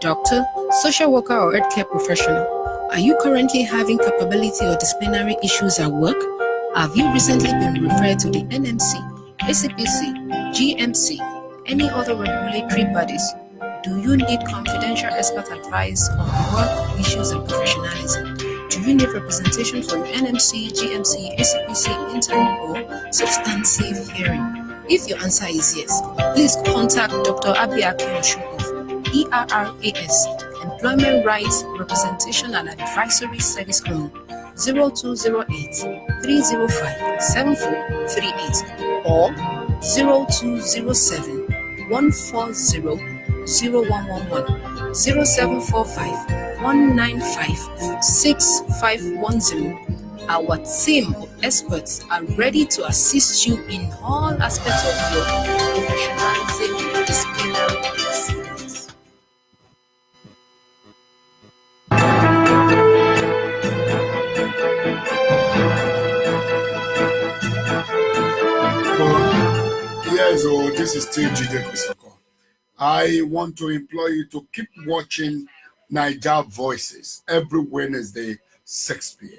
Doctor, social worker, or healthcare professional, are you currently having capability or disciplinary issues at work? Have you recently been referred to the NMC, ACPC, GMC, any other regulatory bodies? Do you need confidential expert advice on work issues and professionalism? Do you need representation for your NMC, GMC, ACPC, interim or substantive hearing? If your answer is yes, please contact Dr. Abiaki of ERRAS, Employment Rights Representation and Advisory Service on 0208 305 7438 or 0207 140 0111 0745 195 6510. Our team of experts are ready to assist you in all aspects of your professionalism disciplinary proceedings. Yes, this is still Jide Kusoko. I want to implore you to keep watching Niger Voices every Wednesday, 6 p.m.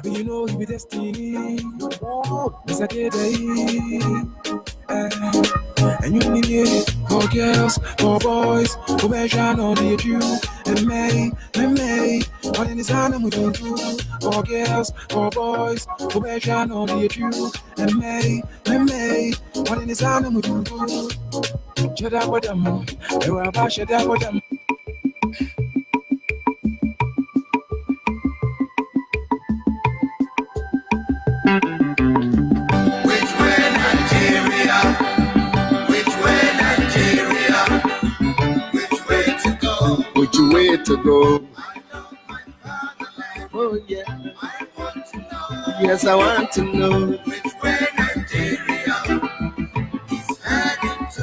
You know you be destiny. It's a good day. And you need it for girls, for boys, who measure on the you and May. What in this animal do? For girls, for boys, who measure on the you and May. What in this animal do? Shut up with them. They were about shut up with them. Way to go. Oh yeah, I want to know. Yes, I want to know which way Nigeria is heading to.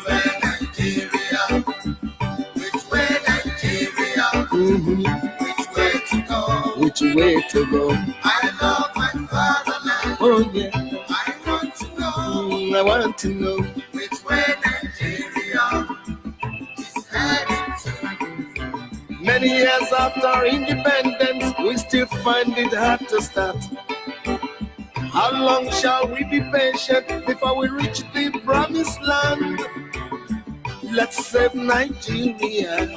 Which way Nigeria? Which way Nigeria? Which way to go? Which way to go? I love my fatherland. Oh yeah, I want to know. I want to know which way Nigeria. Many years after independence, we still find it hard to start. How long shall we be patient before we reach the promised land? Let's save Nigeria,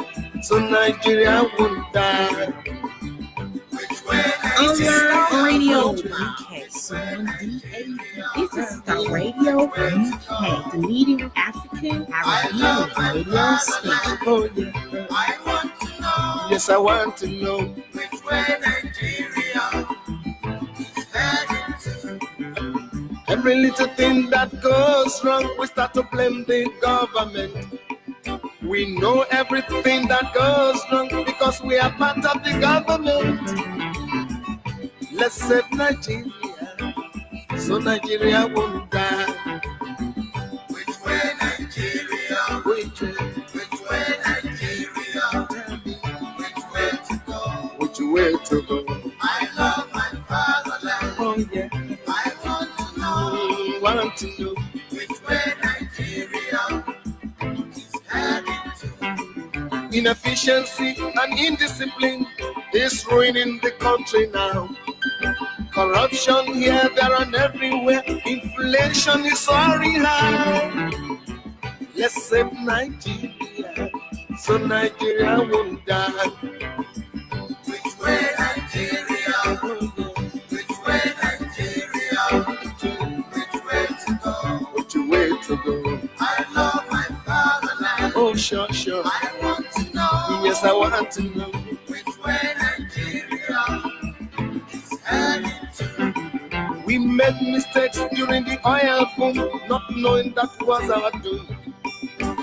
so Nigeria won't die. Which way Starr Radio UK, This is Starr Radio UK, the leading African Caribbean radio station. Oh yeah, I want to know. Yes, I want to know which way Nigeria is heading to. Every little thing that goes wrong, we start to blame the government. We know everything that goes wrong because we are part of the government. Let's save Nigeria, so Nigeria won't die. Which way Nigeria? Which way? Which way Nigeria? Which way to go? Which way to go? I love my fatherland. Oh yeah, I want to know which way Nigeria is heading to. Inefficiency and indiscipline is ruining the country now. Corruption here, there, and everywhere. Inflation is soaring high. Let's save Nigeria, so Nigeria won't die. Which way Nigeria? Which way Nigeria? Which way to go? Which way to go? I love my fatherland. Oh, sure, sure. I want to know. Yes, I want to know. Which way Nigeria is heading to? We made mistakes during the oil boom, not knowing that was our doom.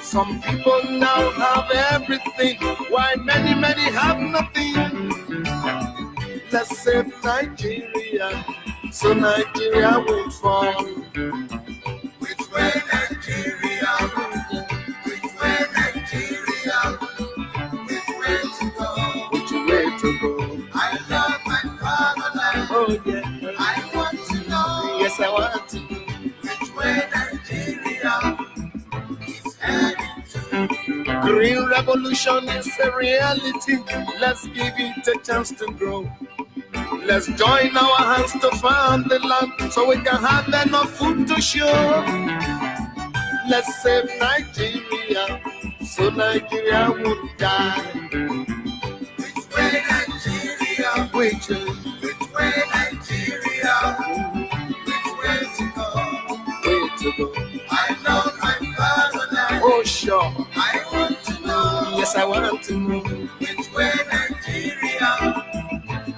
Some people now have everything, while many, many have nothing. Let's save Nigeria, so Nigeria won't fall. Which way Nigeria? Which way Nigeria? Which way to go? Which way to go? I love my fatherland. Oh yeah, I want to know. yes, I want to know. Which way Nigeria is heading to? Green revolution is a reality. Let's give it a chance to grow. Let's join our hands to farm the land so we can have enough food to show. Let's save Nigeria, so Nigeria won't die. Which way Nigeria? Which way? Which way Nigeria? Which way to go? Way to go? I love my fatherland. Oh sure, I want to know. yes I want to know. Which way Nigeria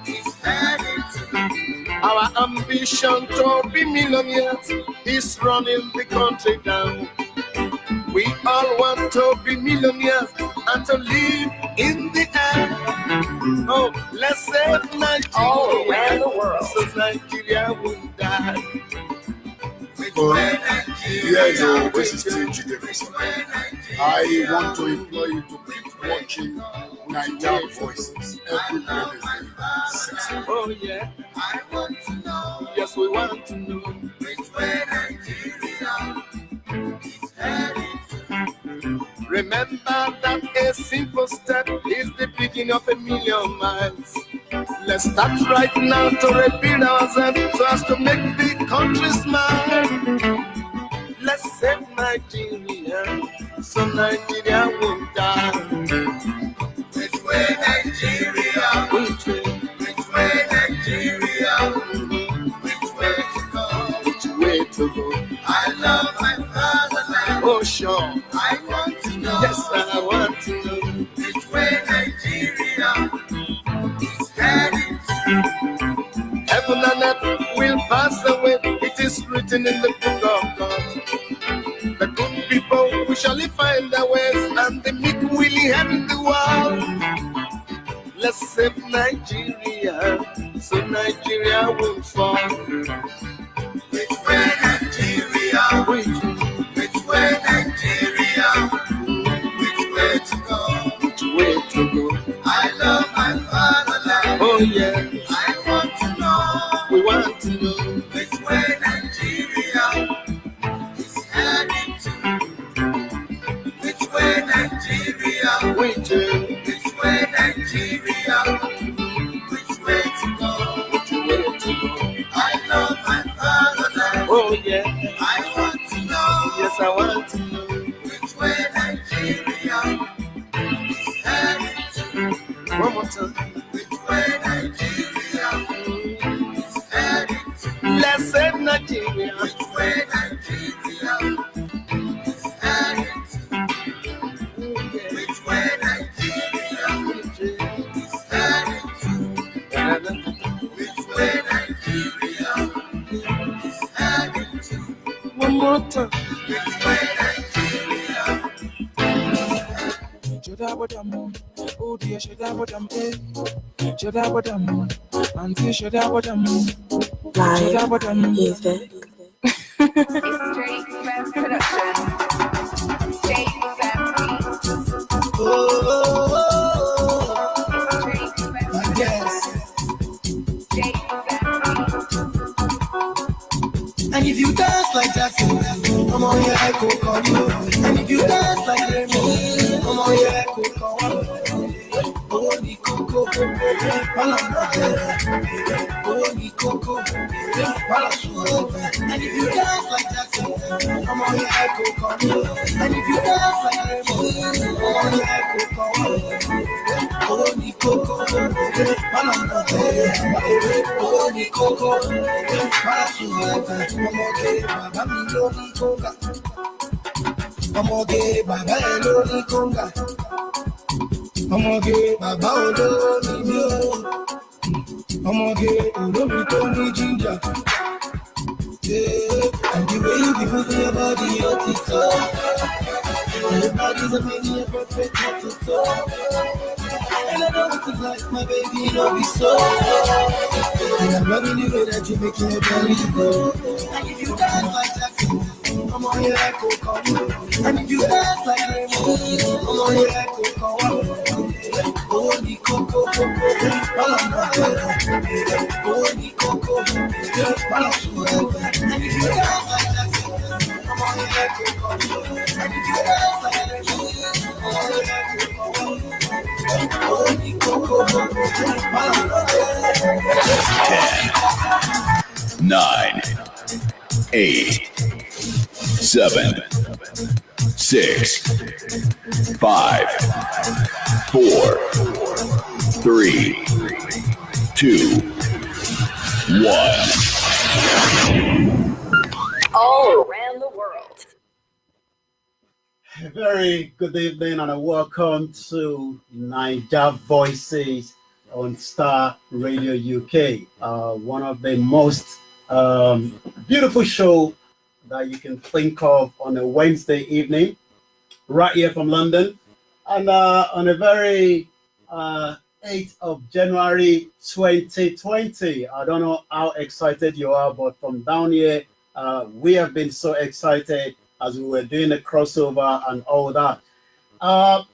is heading to? Our ambition to be millionaires is running the country down. We all want to be millionaires and to live in the air. Oh, let's save Nigeria All around the world. so Nigeria won't die. Which Oh, way Nigeria? yes, this is still Davis. I want to implore you to keep watching Nigeria Voices every Wednesday. Oh yeah, I want to know. yes we want to know. Which way Nigeria is heading to? Remember that a simple step is the beginning of 1,000,000 miles. Let's start right now to rebuild ourselves so as to make the country smile. Let's save Nigeria, so Nigeria won't die. Which way Nigeria? Which way? Which way Nigeria? Which way to go? Which way to go? I love my fatherland. Oh sure, I want to know. yes I want to know. Which way Nigeria is heading to? Heaven and earth will pass away, it is written in the book of God. The good people will surely find their ways, and the meek will inherit the world. Let's save Nigeria, so Nigeria won't fall. Which way Nigeria? Which way Nigeria? Which way to go? way to go? I love my fatherland. Oh yeah, I want to know. we want to know. Which way Nigeria is heading to? Which way Nigeria? Which way? Which way Nigeria? Which way to go? Which way to go? I love my fatherland. Oh yeah, I want to know. yes I want to know. Which way Nigeria is heading to? One more time. Which way Nigeria is heading to? Let's save Nigeria. Which way Nigeria is heading to? Which way Nigeria is heading to? Which way Nigeria is heading to? One more time. Which way Nigeria? Oh dear, auntie, Live music. Straight Fam Production. Straight Fam Beats. Straight Fam Production. Straight Fam Beats. And if you dance like that, come on, yeah, I could call you. And if you dance like Remy, come on, yeah, I could call you. Holy Coco, Holy Coco. And if you dance like Jackson, I'm on your Coco. And if you dance like Raymond, I'm on your Coco. Oh, ni Coco. Oh, ni Coco. Ọmọge bàbá ẹ lórí kóńgà, ọmọge bàbá olórí mi ó, ọmọge olórí tó ní jíjà. And the way you be moving your body, your TikTok. Your body's a mini perfect TikTok. And I know what it's like, my baby, don't be so. And I'm loving the way that you make your belly go. And if you dance like Jackson, I'm on your echo call. And if you dance like Raymond, I'm on your echo call. Oh, the coco, oh, the coco, and if you dance like Jackson, I'm on your echo call. And if you dance like Raymond, I'm on your echo call. Oh, the coco, 10, 9, 8, 7, 6, 5, 4, 3, 2, 1. All around the world. A very good evening and a welcome to Niger Voices on Starr Radio UK. One of the most beautiful show that you can think of on a Wednesday evening, right here from London. And on a very 8th of January 2020. I don't know how excited you are, but from down here, we have been so excited as we were doing the crossover and all that.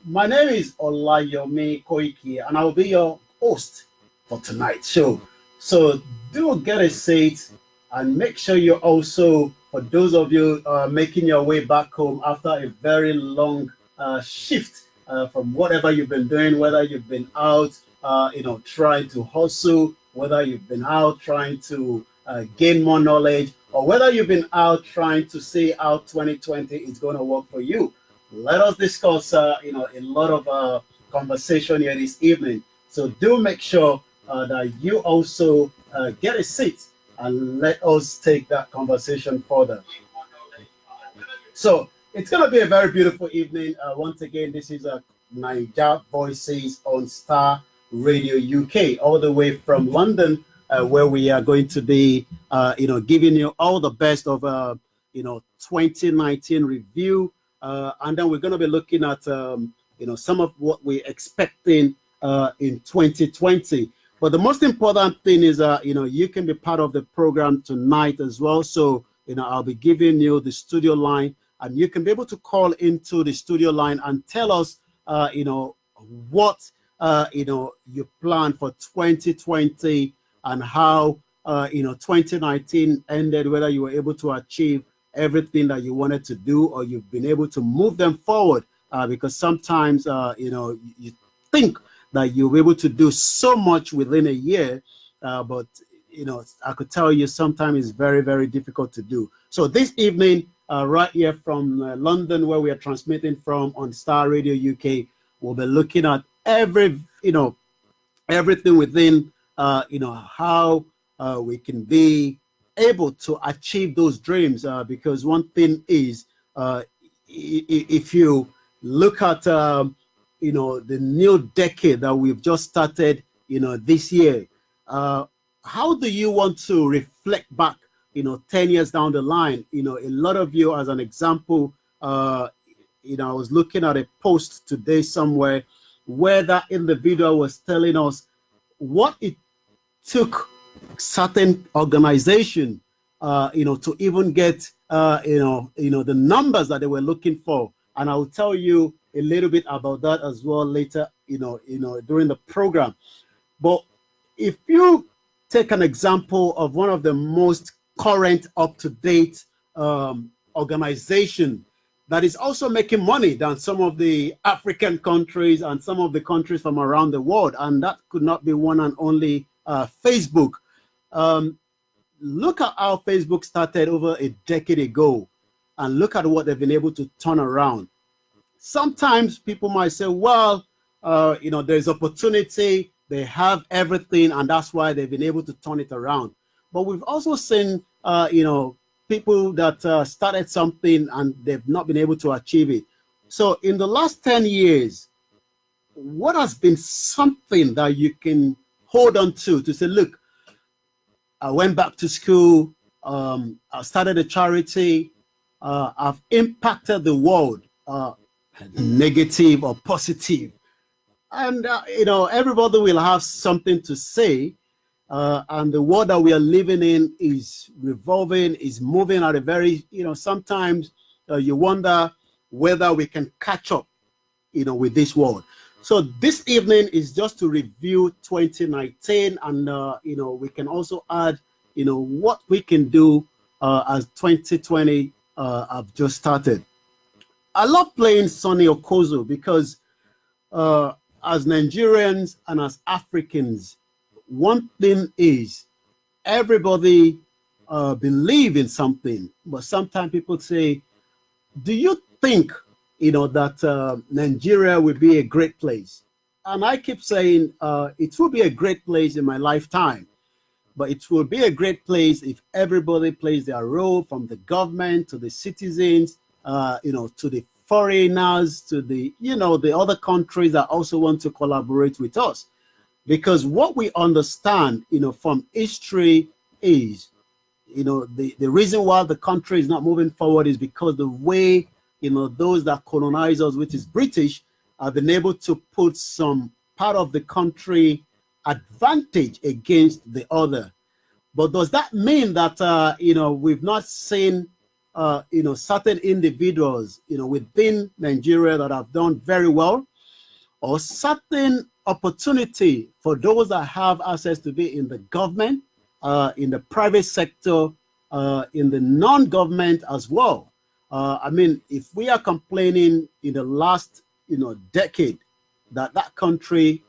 My name is Olayomi Koiki, and I'll be your host for tonight's show. So do get a seat and make sure you also, for those of you making your way back home after a very long shift from whatever you've been doing, whether you've been out, trying to hustle, whether you've been out trying to gain more knowledge, or whether you've been out trying to see how 2020 is going to work for you. Let us discuss, a lot of conversation here this evening. So do make sure that you also get a seat and let us take that conversation further. So it's going to be a very beautiful evening. Once again, this is Niger Voices on Starr Radio UK, all the way from London, where we are going to be, giving you all the best of, 2019 review. And then we're going to be looking at, some of what we're expecting in 2020. But the most important thing is, you can be part of the program tonight as well. So, I'll be giving you the studio line, and you can be able to call into the studio line and tell us, what, you plan for 2020 and how, 2019 ended, whether you were able to achieve everything that you wanted to do, or you've been able to move them forward, because sometimes, you think that you'll be able to do so much within a year, but, I could tell you sometimes it's very, very difficult to do. So this evening, right here from London, where we are transmitting from on Starr Radio UK, we'll be looking at everything within, how we can be able to achieve those dreams. Because one thing is, if you look at, the new decade that we've just started, this year, how do you want to reflect back, 10 years down the line? A lot of you, as an example, I was looking at a post today somewhere where that individual was telling us what it took certain organization, to even get, the numbers that they were looking for. And I'll tell you a little bit about that as well later, during the program. But if you take an example of one of the most current, up-to-date organization that is also making money than some of the African countries and some of the countries from around the world, and that could not be one and only Facebook. Look at how Facebook started over a decade ago, and look at what they've been able to turn around. Sometimes people might say, well, there's opportunity, they have everything, and that's why they've been able to turn it around. But we've also seen, people that started something and they've not been able to achieve it. So in the last 10 years, what has been something that you can hold on to say, look, I went back to school, I started a charity, I've impacted the world, negative or positive. And, everybody will have something to say. And the world that we are living in is revolving, is moving at a very, sometimes you wonder whether we can catch up, with this world. So this evening is just to review 2019, and we can also add, what we can do as 2020 have just started. I love playing Sonny Okozo because as Nigerians and as Africans, one thing is everybody believe in something, but sometimes people say, do you think that Nigeria will be a great place? And I keep saying it will be a great place in my lifetime, but it will be a great place if everybody plays their role, from the government to the citizens, to the foreigners, to the the other countries that also want to collaborate with us. Because what we understand, from history is, the reason why the country is not moving forward is because the way, those that colonize us, which is British, have been able to put some part of the country advantage against the other. But does that mean that, we've not seen, certain individuals, within Nigeria that have done very well, or certain opportunity for those that have access to be in the government, in the private sector, in the non-government as well? If we are complaining in the last, decade that country,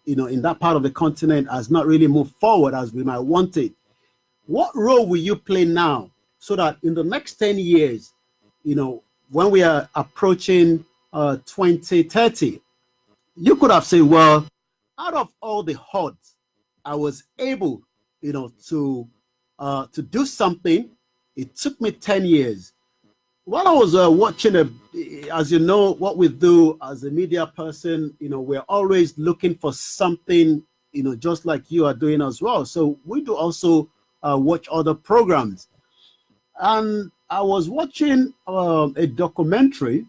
in that part of the continent has not really moved forward as we might want it, what role will you play now so that in the next 10 years, when we are approaching 2030, you could have said, well, out of all the odds, I was able, to do something. It took me 10 years. While I was watching, as you know, what we do as a media person, we're always looking for something, just like you are doing as well. So we do also watch other programs. And I was watching a documentary,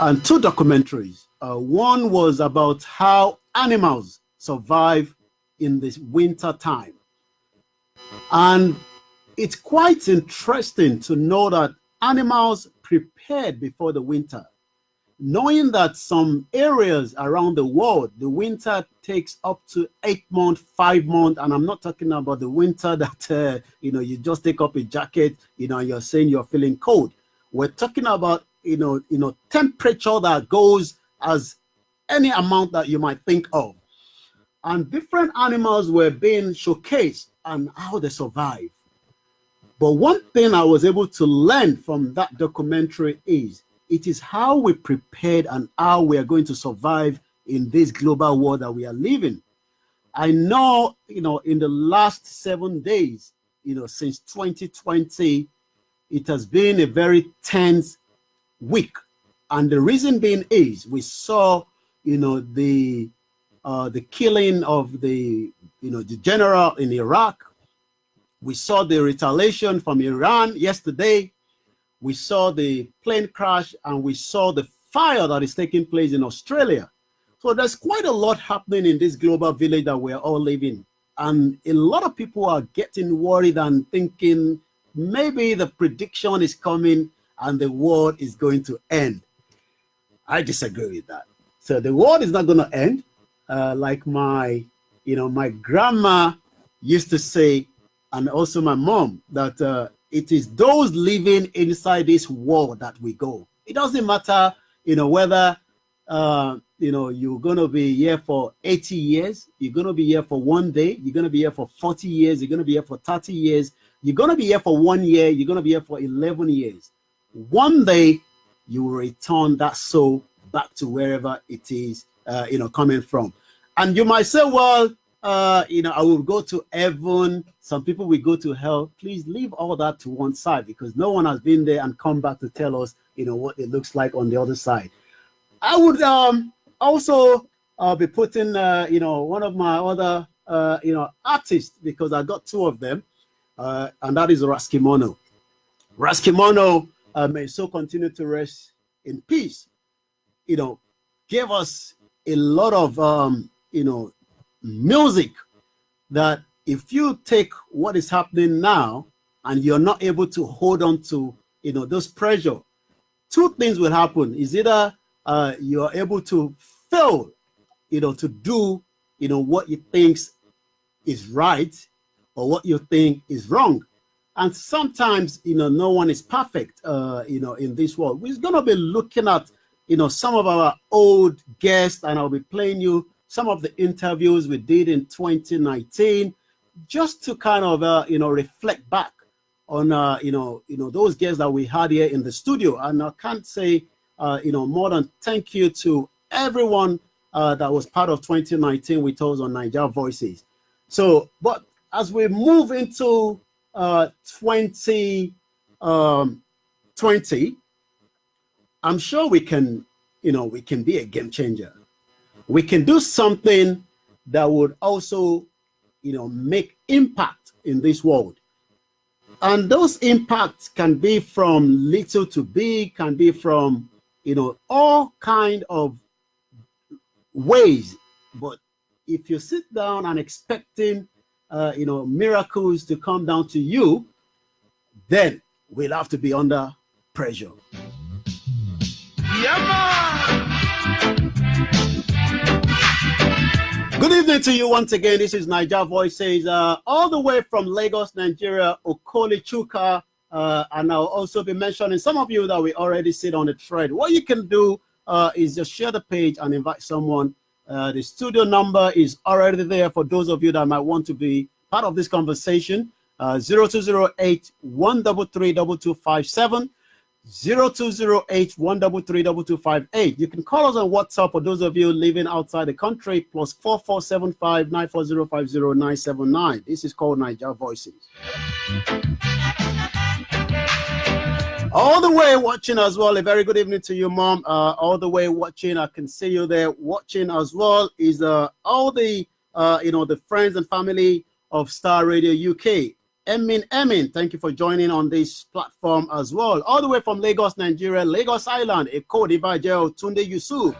and two documentaries. One was about how animals survive in this winter time. And it's quite interesting to know that animals prepared before the winter, knowing that some areas around the world, the winter takes up to 8 months, 5 months. And I'm not talking about the winter that, you just take up a jacket, and you're saying you're feeling cold. We're talking about, temperature that goes as any amount that you might think of. And different animals were being showcased and how they survive. But one thing I was able to learn from that documentary is it is how we prepared and how we are going to survive in this global world that we are living. I know, in the last 7 days, since 2020, it has been a very tense week. And the reason being is we saw, the killing of the general in Iraq. We saw the retaliation from Iran yesterday. We saw the plane crash, and we saw the fire that is taking place in Australia. So there's quite a lot happening in this global village that we're all living. And a lot of people are getting worried and thinking maybe the prediction is coming and the world is going to end. I disagree with that. So the world is not going to end. Like my grandma used to say, and also my mom, that it is those living inside this world that we go. It doesn't matter, whether you're going to be here for 80 years. You're going to be here for one day. You're going to be here for 40 years. You're going to be here for 30 years. You're going to be here for 1 year. You're going to be here for 11 years. One day, you will return that soul back to wherever it is, coming from. And you might say, well, I will go to heaven. Some people will go to hell. Please leave all that to one side, because no one has been there and come back to tell us, what it looks like on the other side. I would also be putting, one of my other, artists, because I got two of them, and that is Raskimono. Raskimono may so continue to rest in peace. Gave us a lot of, music that if you take what is happening now and you're not able to hold on to, those pressure, two things will happen. Is either you're able to fail, to do, what you think is right or what you think is wrong. And sometimes, no one is perfect, in this world. We're going to be looking at, some of our old guests, and I'll be playing you some of the interviews we did in 2019, just to kind of, reflect back on, those guests that we had here in the studio. And I can't say, more than thank you to everyone that was part of 2019 with us on Naija Voices. So, but as we move into 2020, I'm sure we can be a game changer. We can do something that would also, make impact in this world. And those impacts can be from little to big, can be from, all kind of ways. But if you sit down and expecting, miracles to come down to you, then we'll have to be under pressure. Good evening to you once again. This is Naija Voices, all the way from Lagos, Nigeria, Okoli Chuka. And I'll also be mentioning some of you that we already sit on the thread. What you can do is just share the page and invite someone. The studio number is already there for those of you that might want to be part of this conversation. 0208 133 2257. 0208 133 2258. You can call us on WhatsApp for those of you living outside the country, plus 4475 940 979. This is called Naija Voices. All the way watching as well, a very good evening to you, Mom. All the way watching, I can see you there watching as well, is all the the friends and family of Starr Radio UK. Emin, thank you for joining on this platform as well. All the way from Lagos, Nigeria, Lagos Island, Eko Dibajeo, Tunde Yusuf.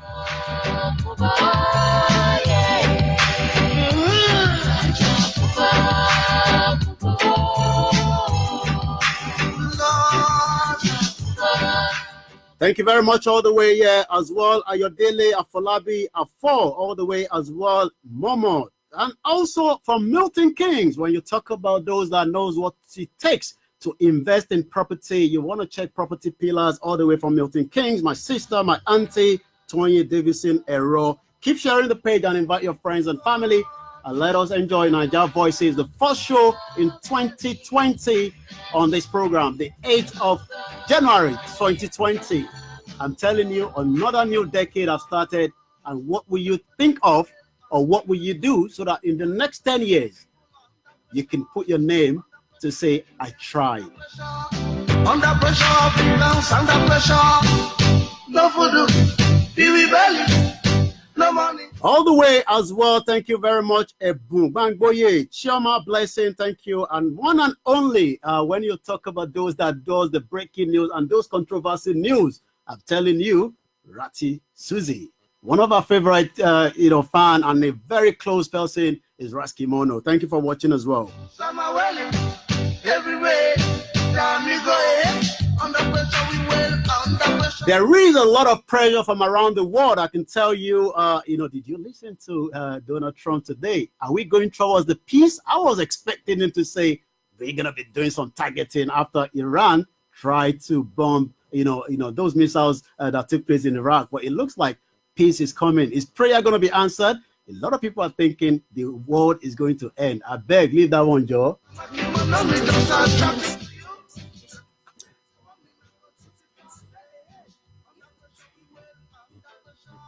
Thank you very much all the way here as well. Ayodele, Afolabi, Afo, all the way as well. Momo. And also from Milton Keynes, when you talk about those that knows what it takes to invest in property, you want to check Property Pillars all the way from Milton Keynes. My sister, my auntie, Tonya Davison Ero. Keep sharing the page and invite your friends and family. And let us enjoy Naija Voices, the first show in 2020 on this program, the 8th of January 2020. I'm telling you, another new decade has started. And what will you think of, or what will you do so that in the next 10 years, you can put your name to say, I tried. Under pressure, under pressure, no food, belly, no money. All the way as well, thank you very much. Ebony, Bangboye, Chioma, blessing, thank you. And one and only, when you talk about those that does the breaking news and those controversy news, I'm telling you, Ratty Susie. One of our favorite, fan and a very close person is Raskimono. Thank you for watching as well. There is a lot of pressure from around the world. I can tell you, did you listen to Donald Trump today? Are we going towards the peace? I was expecting him to say we're going to be doing some targeting after Iran tried to bomb, those missiles that took place in Iraq. But it looks like peace is coming. Is prayer going to be answered? A lot of people are thinking the world is going to end. I beg, leave that one, Joe.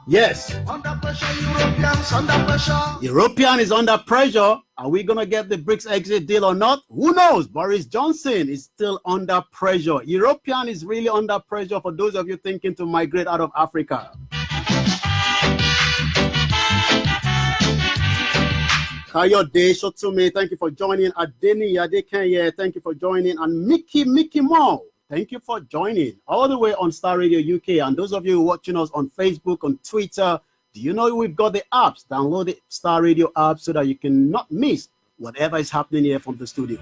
Yes. Under pressure, Europeans under pressure. European is under pressure. Are we going to get the BRICS exit deal or not? Who knows? Boris Johnson is still under pressure. European is really under pressure for those of you thinking to migrate out of Africa. Kayode Shotume, thank you for joining. Adeni Adekanye, thank you for joining. And Mickey Mo, thank you for joining. All the way on Star Radio UK. And those of you watching us on Facebook, on Twitter, do you know we've got the apps? Download the Star Radio app so that you can not miss whatever is happening here from the studio.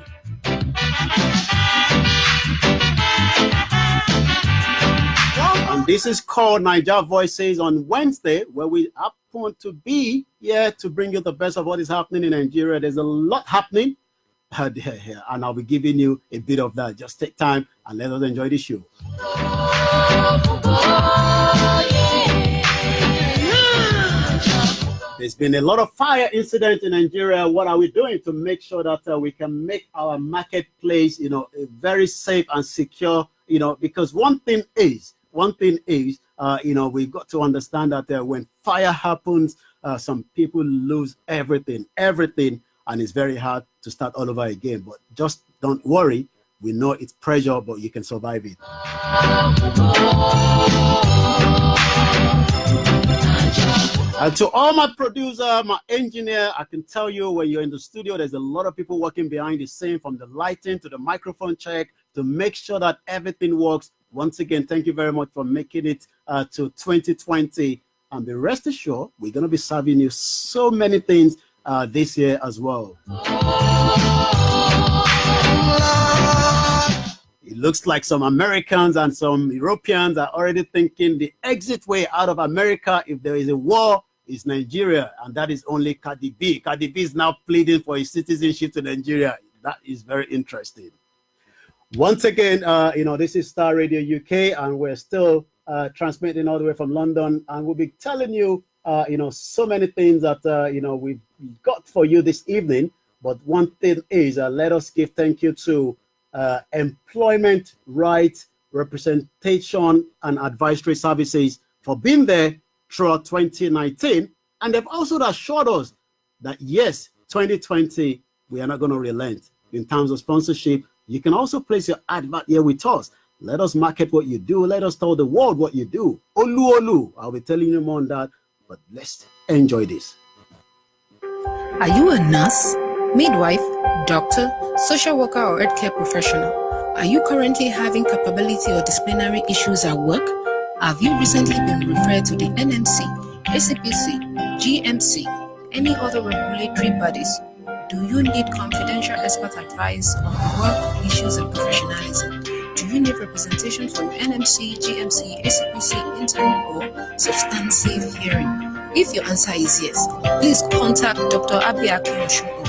And this is called Niger Voices on Wednesday, where we happen to be here to bring you the best of what is happening in Nigeria. There's a lot happening, and I'll be giving you a bit of that. Just take time and let us enjoy the show. There's been a lot of fire incidents in Nigeria. What are we doing to make sure that we can make our marketplace, very safe and secure? Because one thing is, we've got to understand that when fire happens, some people lose everything, and it's very hard to start all over again. But just don't worry. We know it's pressure, but you can survive it. And to all my producer, my engineer, I can tell you when you're in the studio, there's a lot of people working behind the scene, from the lighting to the microphone check, to make sure that everything works. Once again, thank you very much for making it to 2020. And be rest assured, we're going to be serving you so many things this year as well. It looks like some Americans and some Europeans are already thinking the exit way out of America, if there is a war, is Nigeria, and that is only Cardi B. Cardi B is now pleading for his citizenship to Nigeria. That is very interesting. Once again, this is Star Radio UK, and we're still transmitting all the way from London, and we'll be telling you, so many things that, we've got for you this evening. But one thing is, let us give thank you to Employment Rights Representation and Advisory Services for being there throughout 2019. And they've also assured us that, yes, 2020, we are not going to relent in terms of sponsorship. You can also place your advert here with us. Let us market what you do. Let us tell the world what you do. Olu. I'll be telling you more on that, but let's enjoy this. Are you a nurse, midwife, doctor, social worker, or healthcare professional? Are you currently having capability or disciplinary issues at work? Have you recently been referred to the NMC, ACPC, GMC, any other regulatory bodies? Do you need confidential expert advice on work issues and professionalism? Do you need representation from NMC, GMC, ACPC, interim, or substantive hearing? If your answer is yes, please contact Dr. Abi Akinyoshu of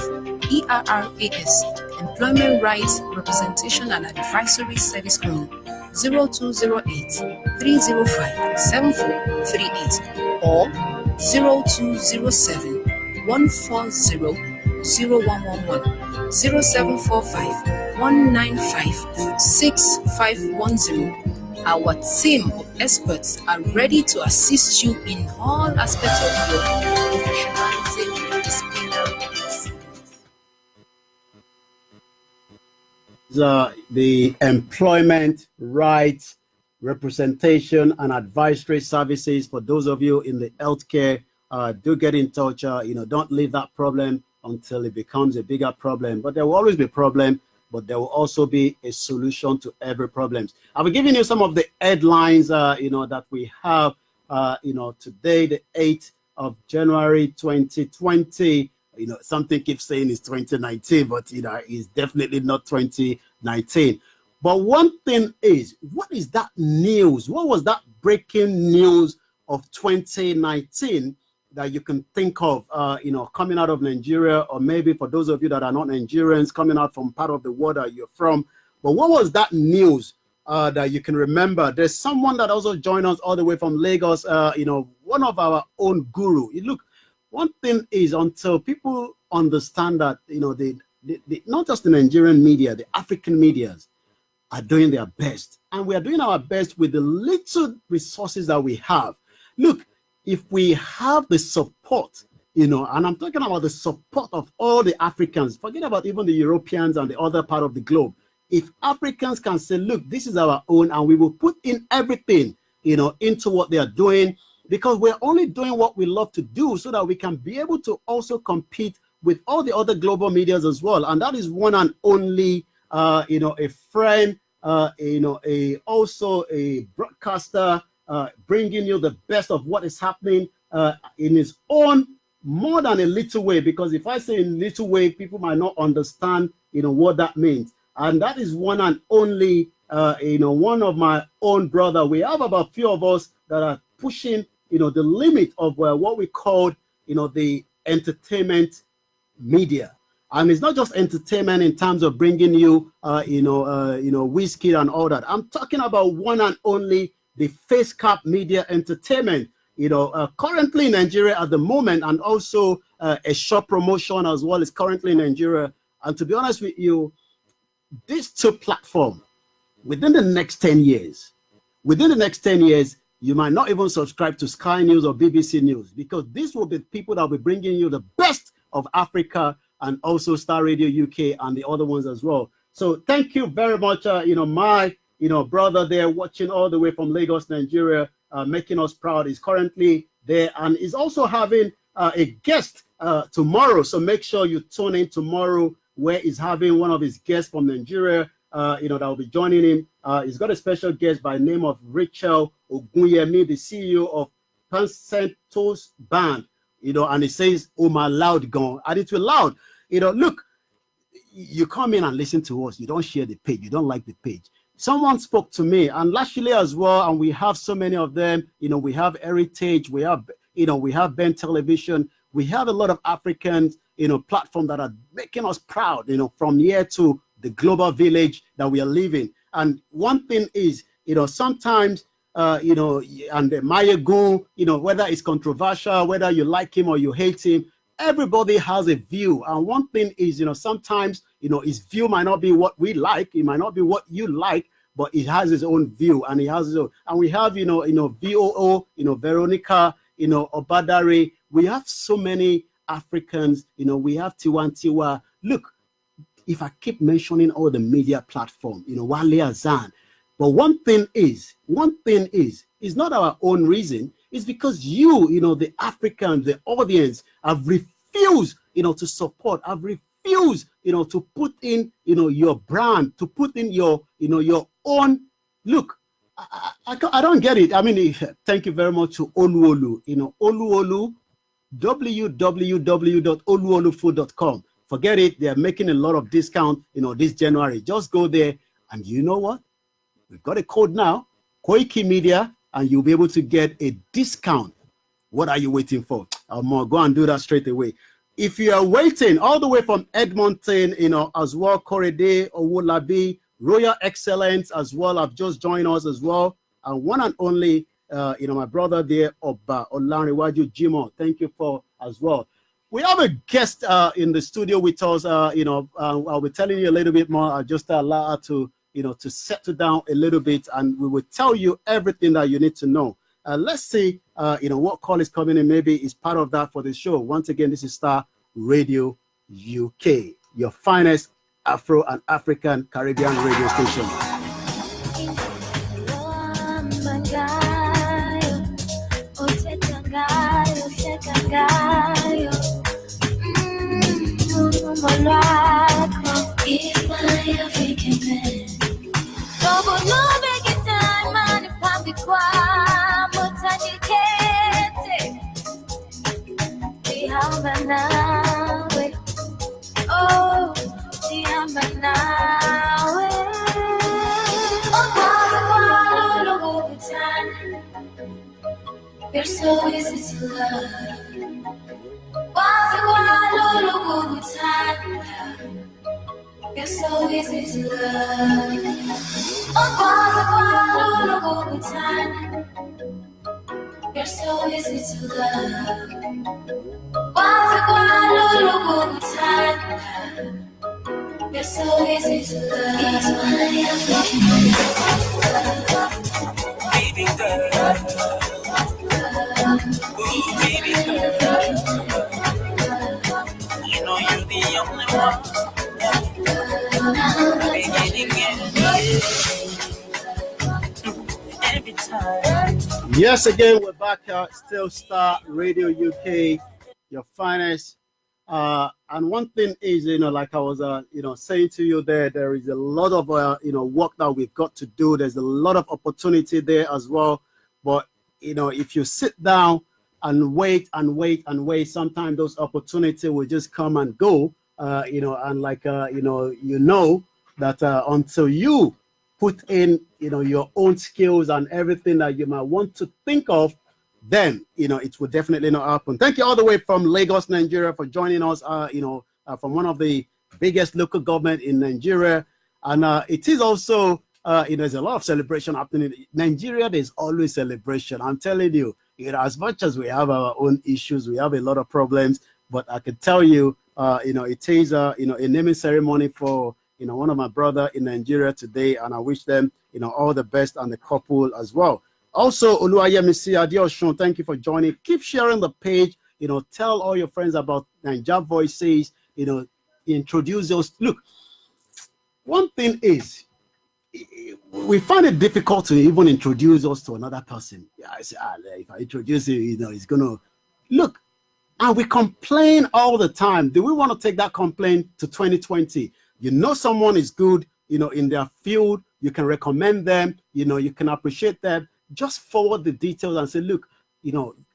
ERRAS, Employment Rights Representation and Advisory Service on 0208 305 7438 or 0207 140 0111 0745 195 6510. Our team of experts are ready to assist you in all aspects of your professionalism and disciplinary needs. The Employment Rights Representation and Advisory Services. For those of you in the healthcare, do get in touch. Don't leave that problem until it becomes a bigger problem. But there will always be a problem, but there will also be a solution to every problem. I'll be giving you some of the headlines, that we have, today, the 8th of January, 2020. Something keeps saying it's 2019, but, it's definitely not 2019. But one thing is, what is that news? What was that breaking news of 2019 that you can think of, coming out of Nigeria, or maybe for those of you that are not Nigerians, coming out from part of the world that you're from? But what was that news that you can remember? There's someone that also joined us all the way from Lagos. What one of our own guru. Look, one thing is, until people understand that, not just the Nigerian media, the African medias are doing their best. And we are doing our best with the little resources that we have. Look, if we have the support, and I'm talking about the support of all the Africans, forget about even the Europeans and the other part of the globe. If Africans can say, look, this is our own, and we will put in everything, into what they are doing, because we're only doing what we love to do so that we can be able to also compete with all the other global medias as well. And that is one and only, a friend, also a broadcaster, bringing you the best of what is happening in his own more than a little way, because if I say in a little way, people might not understand, what that means. And that is one and only, one of my own brother. We have about a few of us that are pushing, the limit of what we call, the entertainment media. And it's not just entertainment in terms of bringing you, whiskey and all that. I'm talking about one and only the face cap media entertainment. Currently in Nigeria at the moment, and also a shop promotion as well is currently in Nigeria. And to be honest with you, these two platforms, within the next 10 years, you might not even subscribe to Sky News or BBC News, because these will be people that will be bringing you the best of Africa, and also Star Radio UK and the other ones as well. So thank you very much, my brother there watching all the way from Lagos, Nigeria, making us proud. Is currently there and is also having a guest tomorrow. So make sure you tune in tomorrow, where he's having one of his guests from Nigeria, that will be joining him. He's got a special guest by the name of Rachel Ogunyemi, the CEO of Pancentos Band, and he says, "Oh my loud gone," and it's loud. Look, you come in and listen to us. You don't share the page. You don't like the page. Someone spoke to me, and lastly as well, and we have so many of them. We have Heritage, we have, we have Ben Television, we have a lot of Africans, platform that are making us proud, from here to the global village that we are living. And one thing is, sometimes, and the Mayegun, whether it's controversial, whether you like him or you hate him, everybody has a view. And one thing is, sometimes, his view might not be what we like. It might not be what you like, but he has his own view, and he has his own. And we have, VOO, Veronica, Obadare. We have so many Africans, we have Tiwantiwa. Look, if I keep mentioning all the media platform, Wale Azan. But one thing is, it's not our own reason. It's because you, the Africans, the audience have refused, to support, have refused, to put in, your brand, to put in your own. Look, I don't get it. I mean, thank you very much to Oluolu, Oluolu, www.oluolufood.com. Forget it. They're making a lot of discount, this January. Just go there, and you know what? We've got a code now, Koiki Media, and you'll be able to get a discount. What are you waiting for? I'll go and do that straight away. If you are waiting all the way from Edmonton, as well, Korede, Owolabi, Royal Excellence as well, have just joined us as well. And one and only, my brother there, Oba Olanrewaju Jimo. Thank you for as well. We have a guest in the studio with us. I'll be telling you a little bit more. I'll just allow her to settle down a little bit, and we will tell you everything that you need to know. Let's see, what call is coming in. Maybe it's part of that for the show. Once again, this is Star Radio UK, your finest Afro and African Caribbean radio station. You're so easy to love. You're so easy to love. You're You're so easy to love. You're so easy to love. Baby girl. Ooh, baby girl. You know you're the only one. Beginning every time. Yes, again, we're back at Still Star Radio UK, your finest. And one thing is, like I was, saying to you there is a lot of, work that we've got to do. There's a lot of opportunity there as well. But, if you sit down and wait, sometimes those opportunities will just come and go, and like, that until you put in, your own skills and everything that you might want to think of, then, it will definitely not happen. Thank you all the way from Lagos, Nigeria for joining us, from one of the biggest local government in Nigeria. And it is also, there's a lot of celebration happening. In Nigeria, there's always celebration. I'm telling you, as much as we have our own issues, we have a lot of problems, but I can tell you, it is, a naming ceremony for, one of my brother in Nigeria today, and I wish them, all the best and the couple as well. Also, Olayomi Koiki, thank you for joining. Keep sharing the page. Tell all your friends about Naija Voices. Introduce those. Look, one thing is, we find it difficult to even introduce us to another person. Yeah, I say, if I introduce you, it's gonna look. And we complain all the time. Do we want to take that complaint to 2020? Someone is good, in their field. You can recommend them. You can appreciate them. Just forward the details and say, look,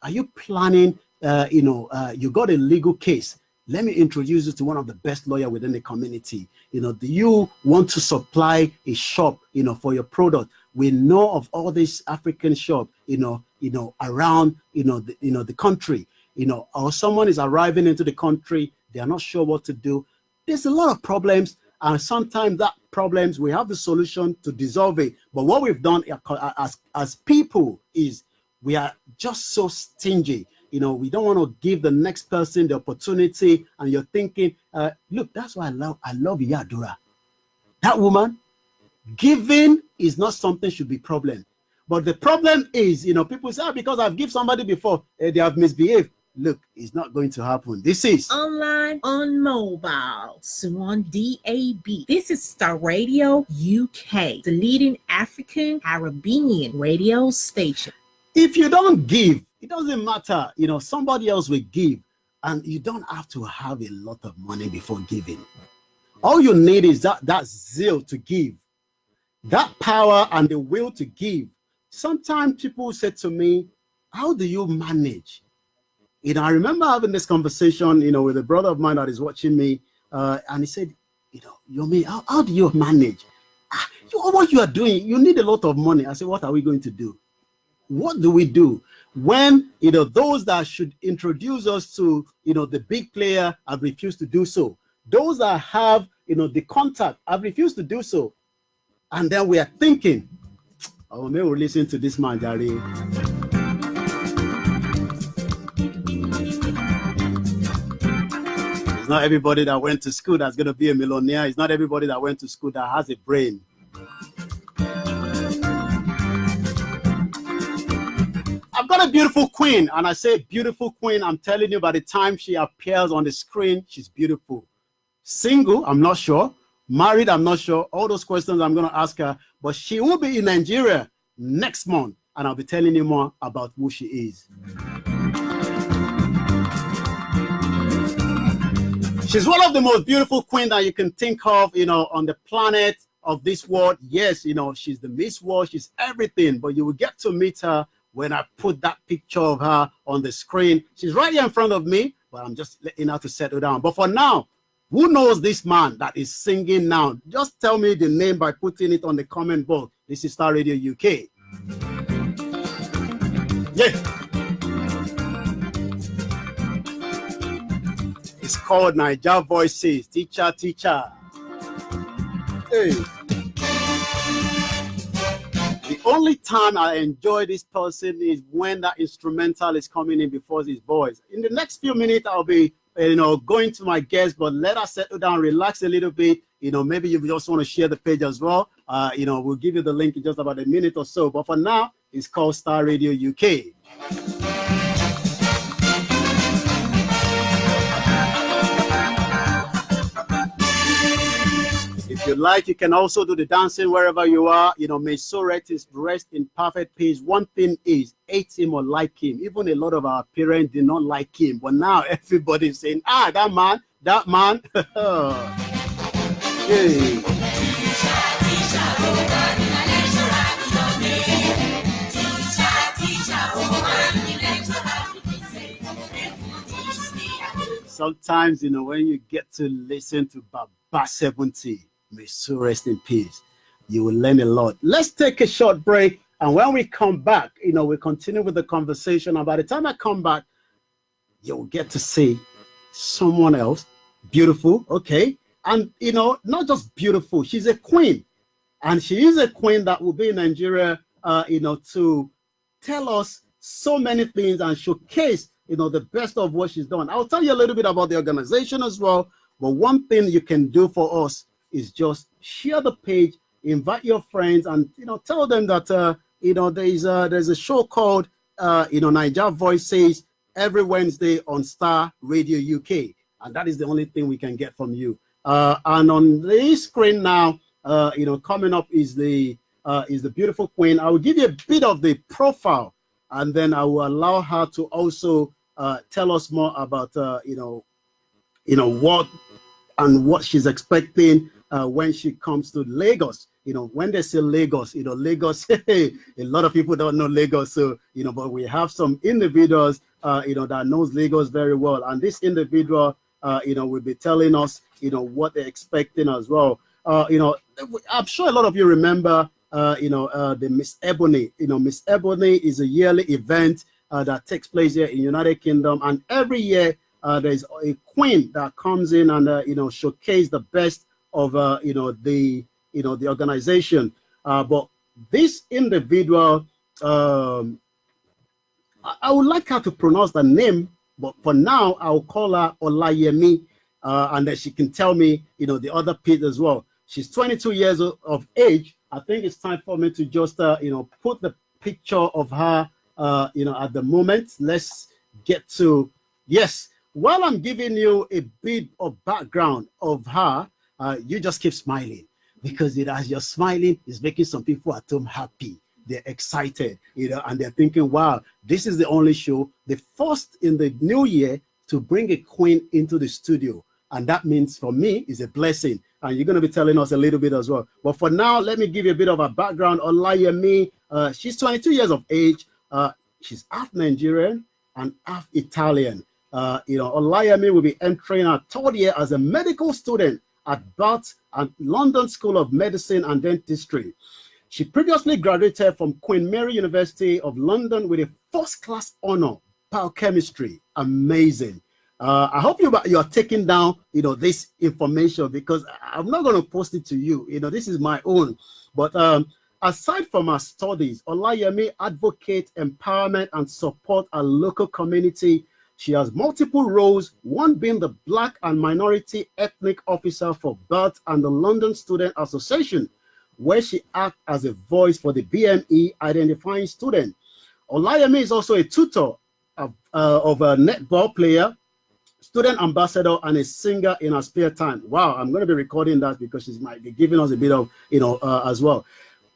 are you planning, you got a legal case. Let me introduce you to one of the best lawyers within the community. Do you want to supply a shop, for your product? We know of all these African shops, around, the country, or someone is arriving into the country. They are not sure what to do. There's a lot of problems. And sometimes that problems, we have the solution to dissolve it. But what we've done as people is we are just so stingy. We don't want to give the next person the opportunity. And you're thinking, look, that's why I love Yadura. That woman, giving is not something should be problem. But the problem is, people say, because I've given somebody before, they have misbehaved. Look, it's not going to happen. This is online, on mobile, soon on DAB. This is Star Radio UK, the leading African Caribbean radio station. If you don't give, it doesn't matter. Somebody else will give, and you don't have to have a lot of money before giving. All you need is that zeal to give, that power and the will to give. Sometimes people say to me, how do you manage? I remember having this conversation, with a brother of mine that is watching me, and he said, Yomi, how do you manage? What you are doing, you need a lot of money. I said, what are we going to do? What do we do when, those that should introduce us to, the big player have refused to do so? Those that have, the contact have refused to do so. And then we are thinking, maybe we'll listen to this man, Jari. Not everybody that went to school that's going to be a millionaire. It's not everybody that went to school that has a brain. I've got a beautiful queen, and I say beautiful queen. I'm telling you, by the time she appears on the screen, she's beautiful. Single, I'm not sure. Married, I'm not sure. All those questions I'm going to ask her, but she will be in Nigeria next month, and I'll be telling you more about who she is. She's one of the most beautiful queens that you can think of, on the planet of this world. Yes, she's the Miss World, she's everything, but you will get to meet her when I put that picture of her on the screen. She's right here in front of me, but I'm just letting her to settle down. But for now, who knows this man that is singing now? Just tell me the name by putting it on the comment box. This is Star Radio UK. Yeah. It's called Naija Voices. Teacher. Hey. The only time I enjoy this person is when that instrumental is coming in before his voice. In the next few minutes, I'll be, going to my guest, but let us settle down, relax a little bit. Maybe you just want to share the page as well. We'll give you the link in just about a minute or so. But for now, it's called Starr Radio UK. If you like, you can also do the dancing wherever you are. May Soret is rest in perfect peace. One thing is, hate him or like him. Even a lot of our parents did not like him. But now everybody's saying, that man. Hey. Sometimes, when you get to listen to Baba 70, may so rest in peace, you will learn a lot. Let's take a short break. And when we come back, we continue with the conversation. And by the time I come back, you'll get to see someone else, beautiful, okay? And, not just beautiful, she's a queen. And she is a queen that will be in Nigeria, to tell us so many things and showcase, the best of what she's done. I'll tell you a little bit about the organization as well. But one thing you can do for us is just share the page, invite your friends, and, tell them that, there's a show called, Naija Voices every Wednesday on Starr Radio UK. And that is the only thing we can get from you. And on the screen now, coming up is the beautiful queen. I will give you a bit of the profile, and then I will allow her to also tell us more about what she's expecting when she comes to Lagos. When they say Lagos, Lagos, a lot of people don't know Lagos. So, but we have some individuals, that knows Lagos very well. And this individual, will be telling us, what they're expecting as well. I'm sure a lot of you remember, the Miss Ebony. Miss Ebony is a yearly event that takes place here in United Kingdom. And every year, there's a queen that comes in and, showcase the best of, the organization. But this individual, I would like her to pronounce the name, but for now, I'll call her Olayomi, and then she can tell me, the other piece as well. She's 22 years of age. I think it's time for me to just, put the picture of her, at the moment. Let's get to, yes. While I'm giving you a bit of background of her, you just keep smiling, because as you're smiling, it's making some people at home happy. They're excited, and they're thinking, wow, this is the only show, the first in the new year, to bring a queen into the studio. And that means for me, it's a blessing. And you're going to be telling us a little bit as well. But for now, let me give you a bit of a background. Olayomi, she's 22 years of age. She's half Nigerian and half Italian. Olayomi will be entering her third year as a medical student at Bath and London School of Medicine and Dentistry. She previously graduated from Queen Mary University of London with a first-class honor, biochemistry. Amazing. I hope you are taking down, this information, because I'm not going to post it to you. This is my own. But aside from her studies, Olayomi advocates empowerment and support a local community. She has multiple roles, one being the Black and Minority Ethnic Officer for Bath and the London Student Association, where she acts as a voice for the BME identifying student. Olayomi is also a tutor of a netball player, student ambassador, and a singer in her spare time. Wow, I'm going to be recording that because she might be giving us a bit of, as well.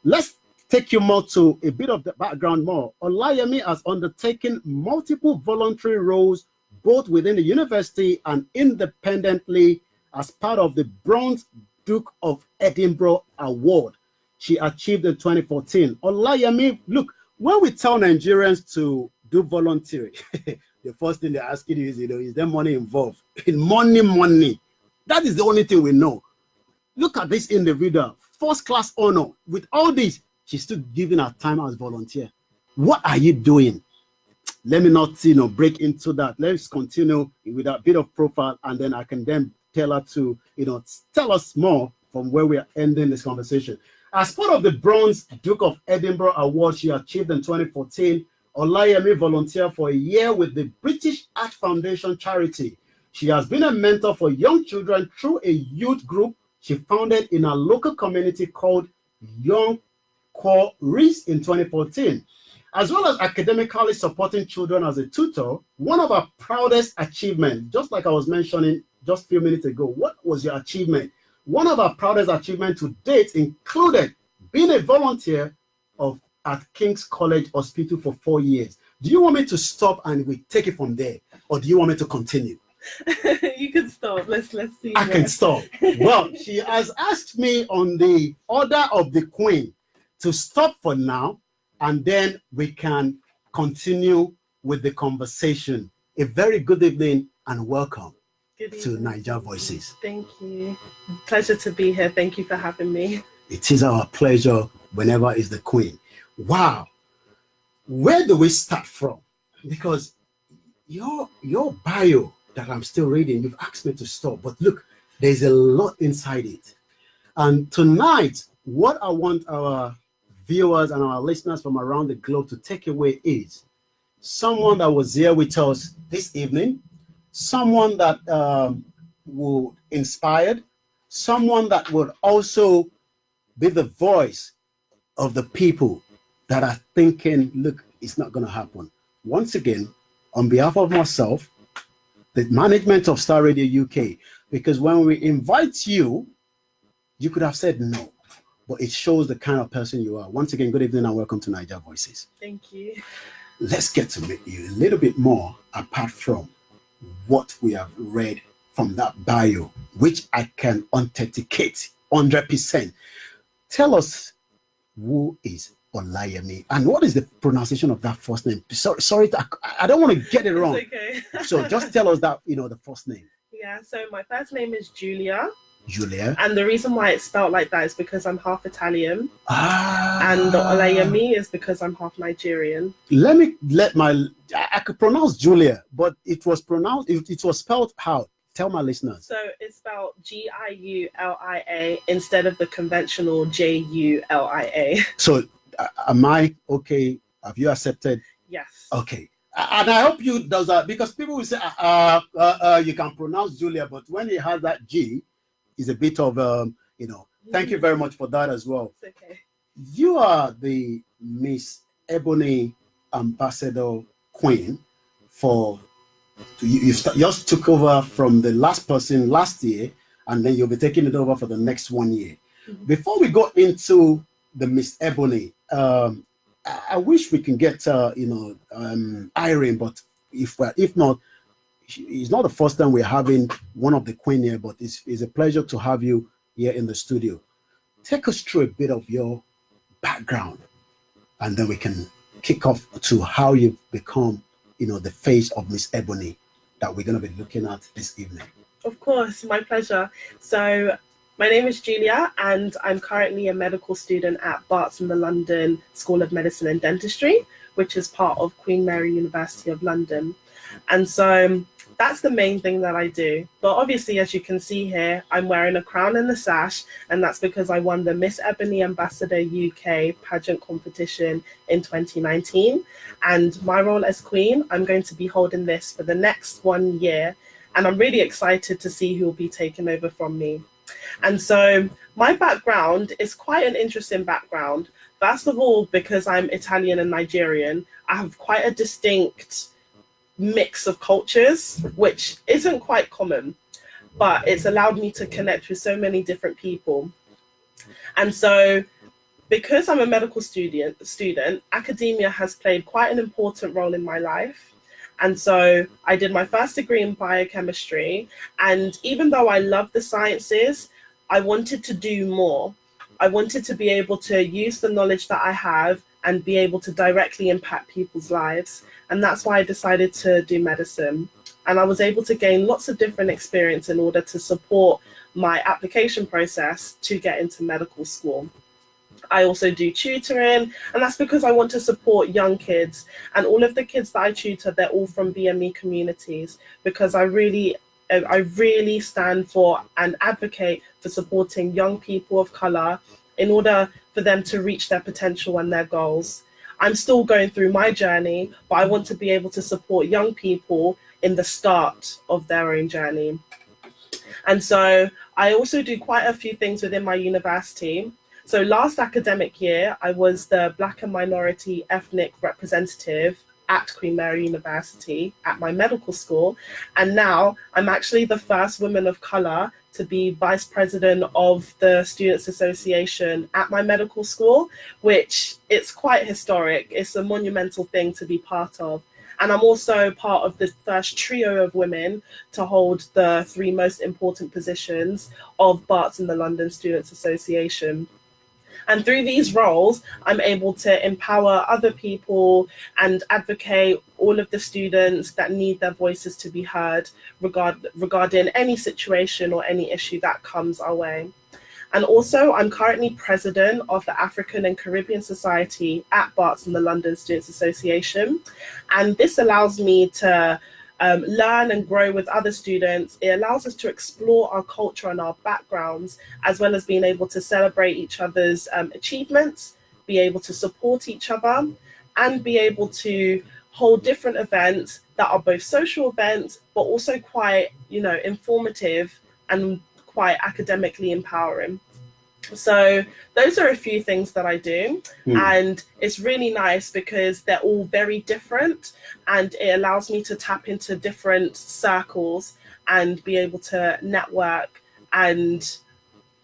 Let's take you more to a bit of the background more. Olayomi has undertaken multiple voluntary roles, both within the university and independently, as part of the Bronze Duke of Edinburgh Award she achieved in 2014. Olayomi, look, when we tell Nigerians to do volunteering, the first thing they're asking you is there money involved? Money. That is the only thing we know. Look at this individual, first-class honor. With all this, she's still giving her time as volunteer. What are you doing? Let me not, break into that. Let's continue with a bit of profile, and then I can then tell her to, tell us more from where we are ending this conversation. As part of the Bronze Duke of Edinburgh Award she achieved in 2014, Olayomi volunteered for a year with the British Art Foundation charity. She has been a mentor for young children through a youth group she founded in a local community called Young Choris in 2014. As well as academically supporting children as a tutor, one of our proudest achievements, just like I was mentioning just a few minutes ago, what was your achievement? One of our proudest achievements to date included being a volunteer at King's College Hospital for 4 years. Do you want me to stop and we take it from there? Or do you want me to continue? You can stop. Let's see. I can stop. Well, she has asked me on the order of the Queen to stop for now, and then we can continue with the conversation. A very good evening and welcome to Naija Voices. Thank you. Pleasure to be here. Thank you for having me. It is our pleasure whenever it's the Queen. Wow. Where do we start from? Because your bio that I'm still reading, you've asked me to stop, but look, there's a lot inside it. And tonight, what I want our viewers and our listeners from around the globe to take away is someone that was here with us this evening, someone that would inspire, someone that would also be the voice of the people that are thinking, look, it's not going to happen. Once again, on behalf of myself, the management of Starr Radio UK, because when we invite you, you could have said no, but it shows the kind of person you are. Once again, good evening and welcome to Naija Voices. Thank you. Let's get to meet you a little bit more apart from what we have read from that bio, which I can authenticate 100%. Tell us, who is Olayomi and what is the pronunciation of that first name? Sorry, I don't want to get it wrong. It's okay. So just tell us that, the first name. Yeah, so my first name is Julia. Julia. And the reason why it's spelled like that is because I'm half Italian. And Olayomi is because I'm half Nigerian. I could pronounce Julia, but it was spelled how? Tell my listeners. So it's spelled Giulia instead of the conventional Julia. So am I okay? Have you accepted? Yes. Okay. And I hope you does that, because people will say, you can pronounce Julia, but when it has that G, is a bit of, thank you very much for that as well. It's okay. You are the Miss Ebony Ambassador Queen you just took over from the last person last year, and then you'll be taking it over for the next 1 year. Mm-hmm. Before we go into the Miss Ebony, I wish we can get, Irene, but if not, it's not the first time we're having one of the Queen here, but it's a pleasure to have you here in the studio. Take us through a bit of your background, and then we can kick off to how you've become, the face of Miss Ebony that we're going to be looking at this evening. Of course, my pleasure. So my name is Julia, and I'm currently a medical student at Barts in the London School of Medicine and Dentistry, which is part of Queen Mary University of London. And so that's the main thing that I do. But obviously, as you can see here, I'm wearing a crown and a sash, and that's because I won the Miss Ebony Ambassador UK pageant competition in 2019. And my role as Queen, I'm going to be holding this for the next 1 year. And I'm really excited to see who will be taking over from me. And so my background is quite an interesting background. First of all, because I'm Italian and Nigerian, I have quite a distinct mix of cultures, which isn't quite common, but it's allowed me to connect with so many different people. And so because I'm a medical student, academia has played quite an important role in my life. And so I did my first degree in biochemistry. And even though I love the sciences, I wanted to do more. I wanted to be able to use the knowledge that I have and be able to directly impact people's lives. And that's why I decided to do medicine. And I was able to gain lots of different experience in order to support my application process to get into medical school. I also do tutoring, and that's because I want to support young kids. And all of the kids that I tutor, they're all from BME communities, because I really I really stand for and advocate for supporting young people of color in order for them to reach their potential and their goals. I'm still going through my journey, but I want to be able to support young people in the start of their own journey. And so I also do quite a few things within my university. So last academic year, I was the Black and Minority Ethnic Representative at Queen Mary University at my medical school. And now I'm actually the first woman of color to be vice president of the Students Association at my medical school, which it's quite historic. It's a monumental thing to be part of. And I'm also part of the first trio of women to hold the 3 most important positions of Barts in the London Students Association. And through these roles, I'm able to empower other people and advocate all of the students that need their voices to be heard regarding any situation or any issue that comes our way. And also, I'm currently president of the African and Caribbean Society at Barts in the London Students Association. And this allows me to learn and grow with other students. It allows us to explore our culture and our backgrounds, as well as being able to celebrate each other's achievements, be able to support each other, and be able to hold different events that are both social events, but also quite, informative and quite academically empowering. So those are a few things that I do, and it's really nice because they're all very different, and it allows me to tap into different circles and be able to network and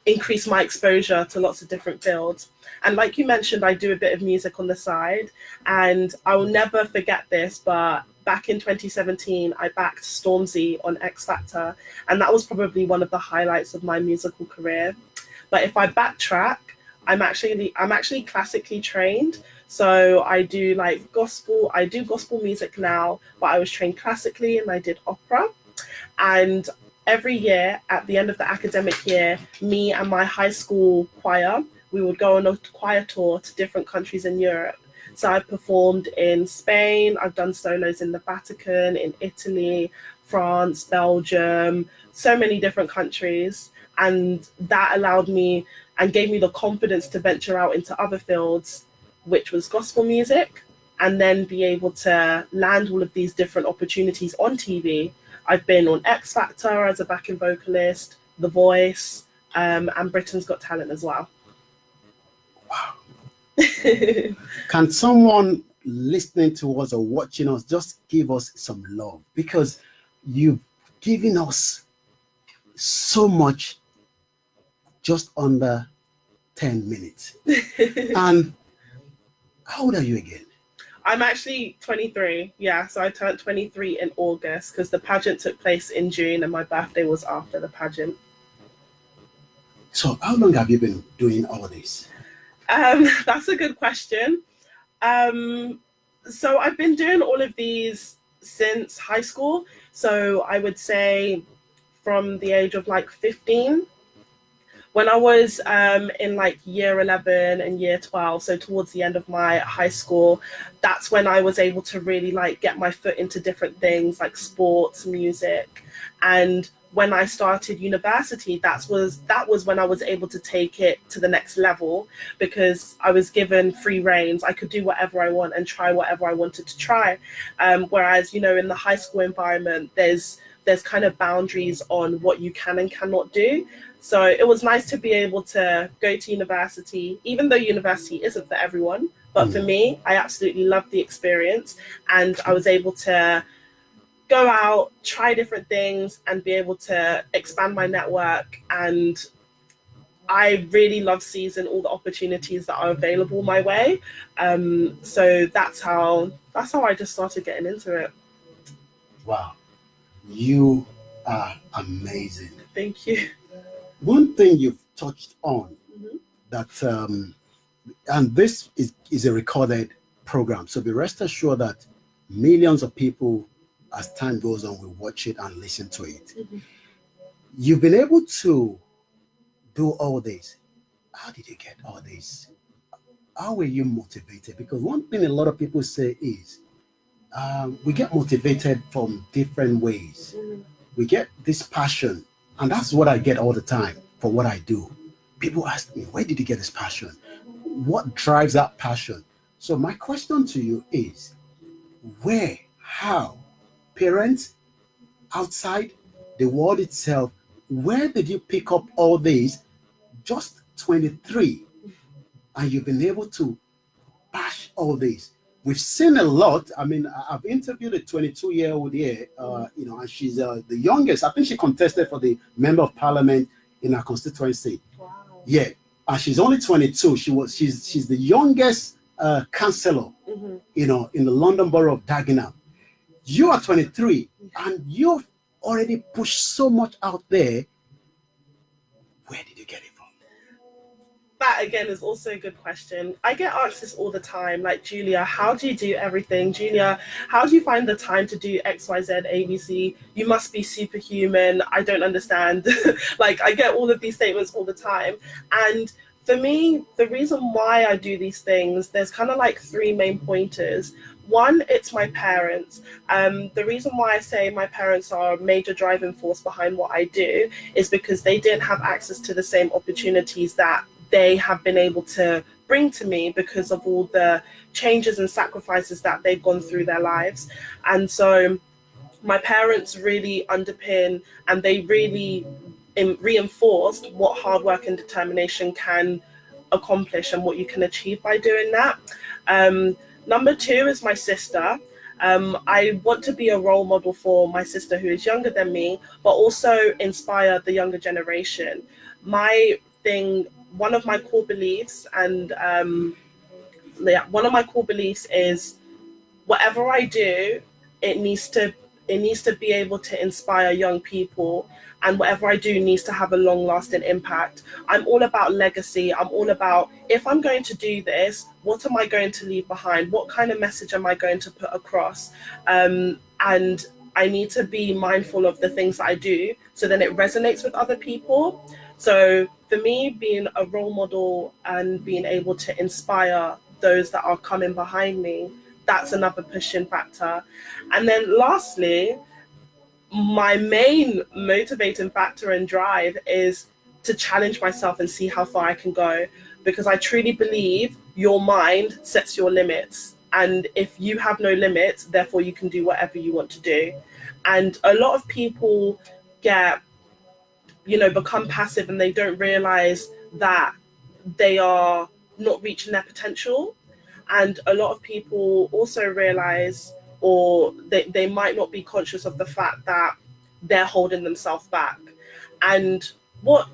increase my exposure to lots of different fields. And like you mentioned, I do a bit of music on the side, and I will never forget this, but back in 2017, I backed Stormzy on X Factor, and that was probably one of the highlights of my musical career. But if I backtrack, I'm actually classically trained. So I do gospel music now, but I was trained classically and I did opera. And every year at the end of the academic year, me and my high school choir, we would go on a choir tour to different countries in Europe. So I've performed in Spain, I've done solos in the Vatican, in Italy, France, Belgium, so many different countries. And that allowed me and gave me the confidence to venture out into other fields, which was gospel music, and then be able to land all of these different opportunities on TV. I've been on X Factor as a backing vocalist, The Voice, and Britain's Got Talent as well. Wow. Can someone listening to us or watching us just give us some love? Because you've given us so much just under 10 minutes. And how old are you again? I'm actually 23. Yeah, so I turned 23 in August because the pageant took place in June and my birthday was after the pageant. So how long have you been doing all this? That's a good question. So I've been doing all of these since high school. So I would say from the age of 15. When I was in year 11 and year 12, so towards the end of my high school, that's when I was able to really get my foot into different things like sports, music. And when I started university, that was when I was able to take it to the next level, because I was given free reins. I could do whatever I want and try whatever I wanted to try. Whereas, in the high school environment, there's kind of boundaries on what you can and cannot do. So it was nice to be able to go to university, even though university isn't for everyone. But for me, I absolutely loved the experience, and I was able to go out, try different things, and be able to expand my network. And I really love seizing all the opportunities that are available my way. So that's how I just started getting into it. Wow, you are amazing. Thank you. One thing you've touched on that, and this is a recorded program, so be rest assured that millions of people, as time goes on, will watch it and listen to it. You've been able to do all this. How did you get all this? How were you motivated? Because one thing a lot of people say is we get motivated from different ways. we get this passion, and that's what I get all the time for what I do. People ask me, where did you get this passion? What drives that passion? So my question to you is, where, how, parents, outside, the world itself, where did you pick up all these? Just 23, and you've been able to bash all these. We've seen a lot. I mean, I've interviewed a 22-year-old here, and she's the youngest. I think she contested for the member of parliament in her constituency. Wow. Yeah, and she's only 22. She's the youngest councillor, in the London borough of Dagenham. You are 23, and you've already pushed so much out there. Where did you get it from? That again is also a good question. I get asked this all the time, like, Julia, how do you do everything? Julia, how do you find the time to do X, Y, Z, ABC? You must be superhuman. I don't understand. Like, I get all of these statements all the time. And for me, the reason why I do these things, there's kind of like three main pointers. One, it's my parents. The reason why I say my parents are a major driving force behind what I do is because they didn't have access to the same opportunities that they have been able to bring to me because of all the changes and sacrifices that they've gone through their lives. And so my parents really underpin, and they really reinforced what hard work and determination can accomplish and what you can achieve by doing that. Number two is my sister. I want to be a role model for my sister, who is younger than me, but also inspire the younger generation. One of my core beliefs, is whatever I do, it needs to be able to inspire young people, and whatever I do needs to have a long-lasting impact. I'm all about legacy. I'm all about, if I'm going to do this, what am I going to leave behind? What kind of message am I going to put across? And I need to be mindful of the things that I do, so then it resonates with other people. So for me, being a role model and being able to inspire those that are coming behind me, that's another pushing factor. And then lastly, my main motivating factor and drive is to challenge myself and see how far I can go, because I truly believe your mind sets your limits. And if you have no limits, therefore you can do whatever you want to do. And a lot of people become passive, and they don't realize that they are not reaching their potential. And a lot of people also realize, or they might not be conscious of the fact that they're holding themselves back. And what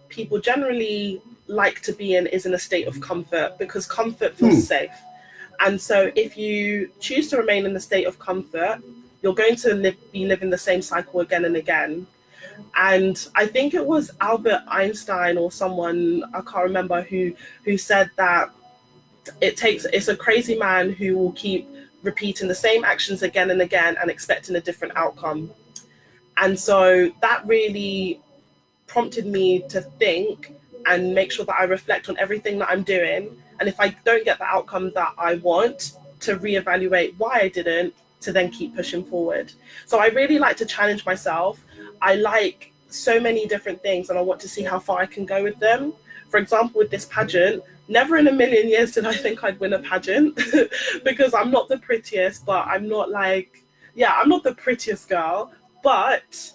people generally like to be in is in a state of comfort, because comfort feels safe. And so if you choose to remain in the state of comfort, you're going to be living the same cycle again and again. And I think it was Albert Einstein or someone, I can't remember, who said that it's a crazy man who will keep repeating the same actions again and again and expecting a different outcome. And so that really prompted me to think and make sure that I reflect on everything that I'm doing. And if I don't get the outcome that I want, to reevaluate why I didn't, to then keep pushing forward. So I really like to challenge myself. I like so many different things, and I want to see how far I can go with them. For example, with this pageant, never in a million years did I think I'd win a pageant because I'm not the prettiest, but I'm not the prettiest girl, but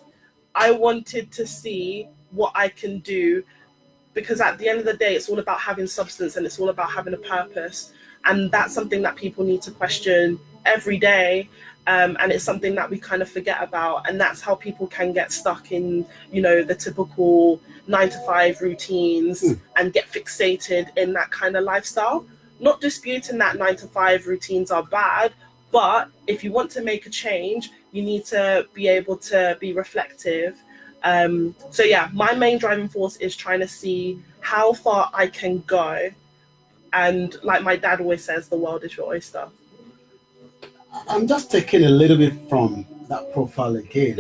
I wanted to see what I can do, because at the end of the day, it's all about having substance and it's all about having a purpose. And that's something that people need to question every day. And it's something that we kind of forget about. And that's how people can get stuck in, the typical 9-to-5 routines and get fixated in that kind of lifestyle. Not disputing that 9-to-5 routines are bad, but if you want to make a change, you need to be able to be reflective. My main driving force is trying to see how far I can go. And like my dad always says, the world is your oyster. I'm just taking a little bit from that profile again.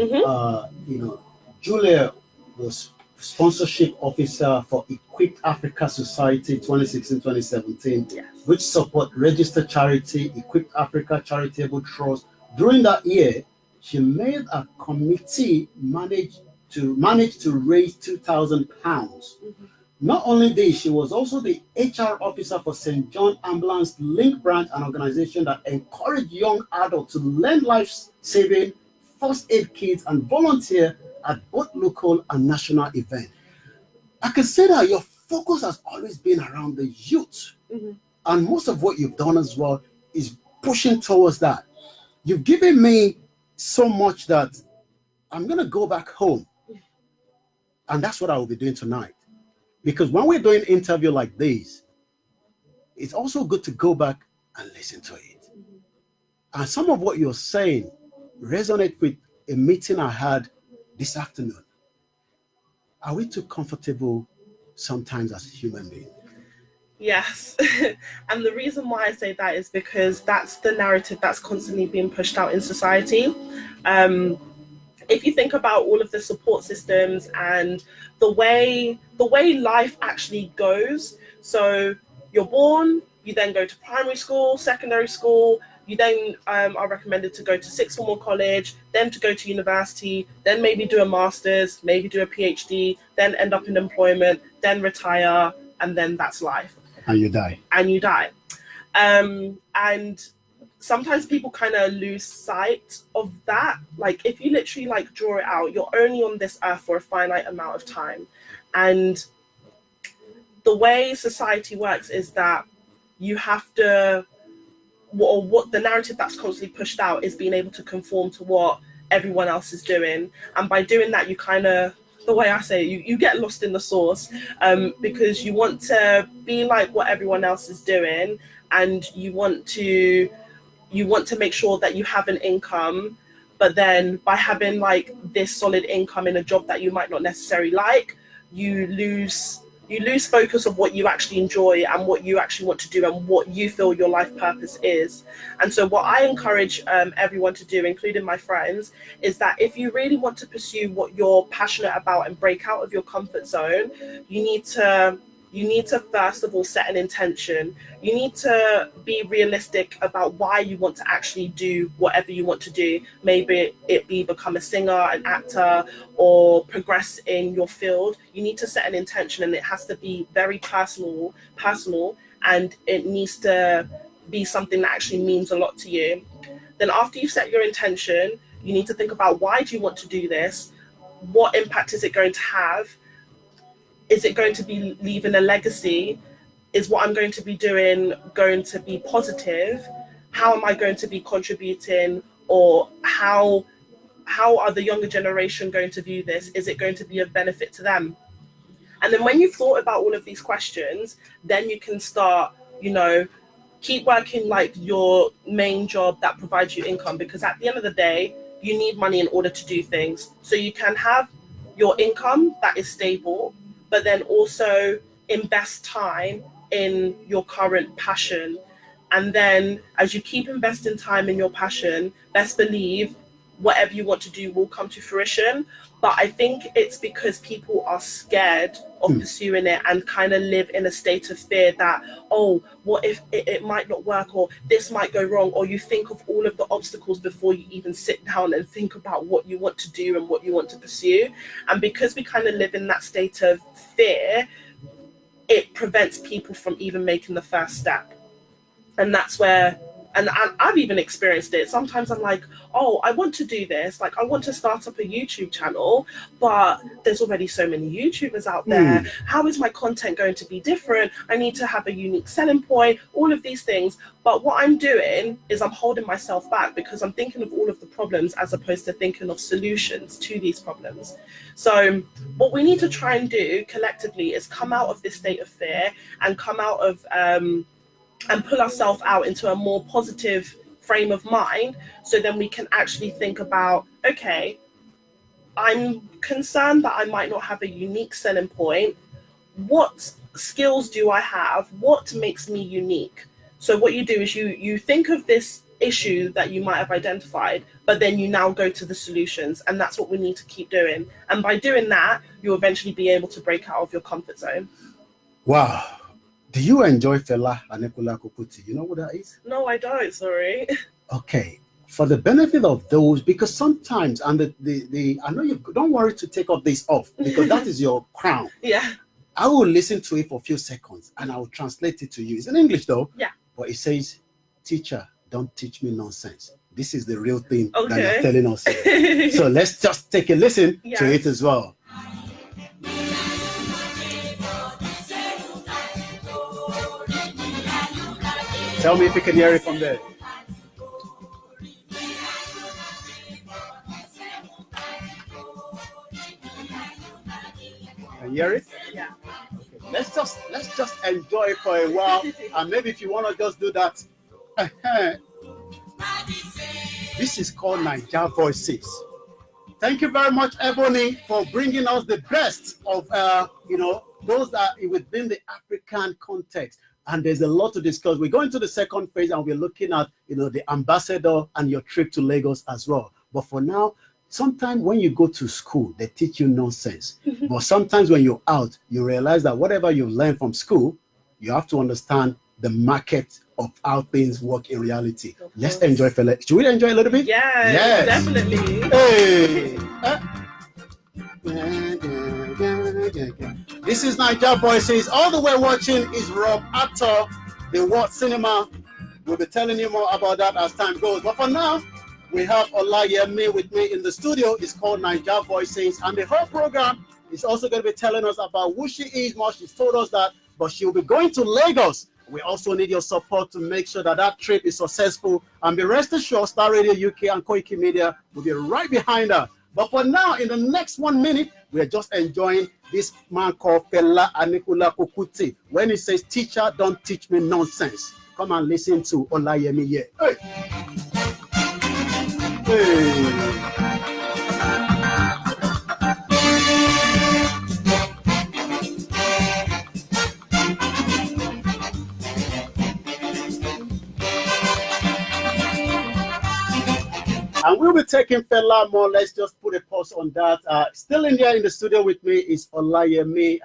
Julia was sponsorship officer for Equipped Africa Society 2016-2017, which support registered charity, Equipped Africa Charitable Trust. During that year, she made a committee manage to raise £2,000. Not only this, she was also the HR officer for St. John Ambulance Link Branch, an organization that encouraged young adults to learn life-saving first aid kits and volunteer at both local and national events. I can say that your focus has always been around the youth. And most of what you've done as well is pushing towards that. You've given me so much that I'm going to go back home. And that's what I will be doing tonight. Because when we're doing an interview like this, it's also good to go back and listen to it. And some of what you're saying resonate with a meeting I had this afternoon. Are we too comfortable sometimes as human beings? Yes. And the reason why I say that is because that's the narrative that's constantly being pushed out in society. If you think about all of the support systems and the way life actually goes, so you're born, you then go to primary school, secondary school, you then are recommended to go to sixth form or college, then to go to university, then maybe do a master's, maybe do a PhD, then end up in employment, then retire, and then that's life. And you die. And you die. And sometimes people kind of lose sight of that. Like, if you literally like draw it out, you're only on this earth for a finite amount of time. And the way society works is that you have to, or what the narrative that's constantly pushed out is being able to conform to what everyone else is doing. And by doing that, you kind of, the way I say it, you get lost in the sauce, because you want to be like what everyone else is doing, and you want to make sure that you have an income, but then by having like this solid income in a job that you might not necessarily like, you lose focus of what you actually enjoy and what you actually want to do and what you feel your life purpose is. And so what I encourage everyone to do, including my friends, is that if you really want to pursue what you're passionate about and break out of your comfort zone, you need to first of all set an intention. You need to be realistic about why you want to actually do whatever you want to do. Maybe it be become a singer, an actor, or progress in your field. You need to set an intention, and it has to be very personal, and it needs to be something that actually means a lot to you. Then after you've set your intention, you need to think about, why do you want to do this? What impact is it going to have? Is it going to be leaving a legacy? Is what I'm going to be doing going to be positive? How am I going to be contributing? Or how are the younger generation going to view this? Is it going to be of benefit to them? And then when you've thought about all of these questions, then you can start, keep working like your main job that provides you income, because at the end of the day, you need money in order to do things. So you can have your income that is stable, but then also invest time in your current passion. And then as you keep investing time in your passion, best believe whatever you want to do will come to fruition. But I think it's because people are scared of pursuing it and kind of live in a state of fear that, oh, what if it might not work, or this might go wrong, or you think of all of the obstacles before you even sit down and think about what you want to do and what you want to pursue. And because we kind of live in that state of fear, it prevents people from even making the first step. And that's where, and I've even experienced it. Sometimes I'm like, oh, I want to do this. Like, I want to start up a YouTube channel, but there's already so many YouTubers out there. How is my content going to be different? I need to have a unique selling point, all of these things. But what I'm doing is I'm holding myself back because I'm thinking of all of the problems as opposed to thinking of solutions to these problems. So what we need to try and do collectively is come out of this state of fear and come out of, and pull ourselves out into a more positive frame of mind, so then we can actually think about, okay, I'm concerned that I might not have a unique selling point. What skills do I have? What makes me unique? So what you do is you think of this issue that you might have identified, but then you now go to the solutions, and that's what we need to keep doing. And by doing that, you'll eventually be able to break out of your comfort zone. Wow. Do you enjoy Fela Anikulapo Kuti? You know what that is? No, I don't, sorry. Okay. for the benefit of those, because sometimes, and the I know you don't worry to take off this off because that is your crown. Yeah. I will listen to it for a few seconds and I will translate it to you. It's in English though. Yeah. But it says, "Teacher, don't teach me nonsense." This is the real thing that Okay. you're telling us here. So let's just take a listen to it as well. Tell me if you can hear it from there. Can you hear it? Yeah. Okay. Let's just enjoy it for a while, and maybe if you want to just do that. This is called Naija Voices. Thank you very much, Ebony, for bringing us the best of those that are within the African context. And there's a lot to discuss. We're going to the second phase, and we're looking at the ambassador and your trip to Lagos as well. But for now, sometimes when you go to school, they teach you nonsense. But sometimes when you're out, you realize that whatever you learn from school, you have to understand the market of how things work in reality. Let's enjoy, fella. Should we enjoy a little bit? Yes. Definitely. Hey. This is Naija Voices. All the way watching is Rob Actor, the World Cinema. We'll be telling you more about that as time goes. But for now, we have Olayomi with me in the studio. It's called Naija Voices. And the whole program is also going to be telling us about who she is. More, she's told us that, but she'll be going to Lagos. We also need your support to make sure that that trip is successful. And be rest assured, Starr Radio UK and Koiki Media will be right behind her. But for now, in the next 1 minute, we are just enjoying this man called Fela Anikula Kukuti. When he says, "Teacher, don't teach me nonsense." Come and listen to Olayomi here. Hey. Hey. And we'll be taking Fela more. Let's just put a pause on that. Still in here in the studio with me is Olayomi,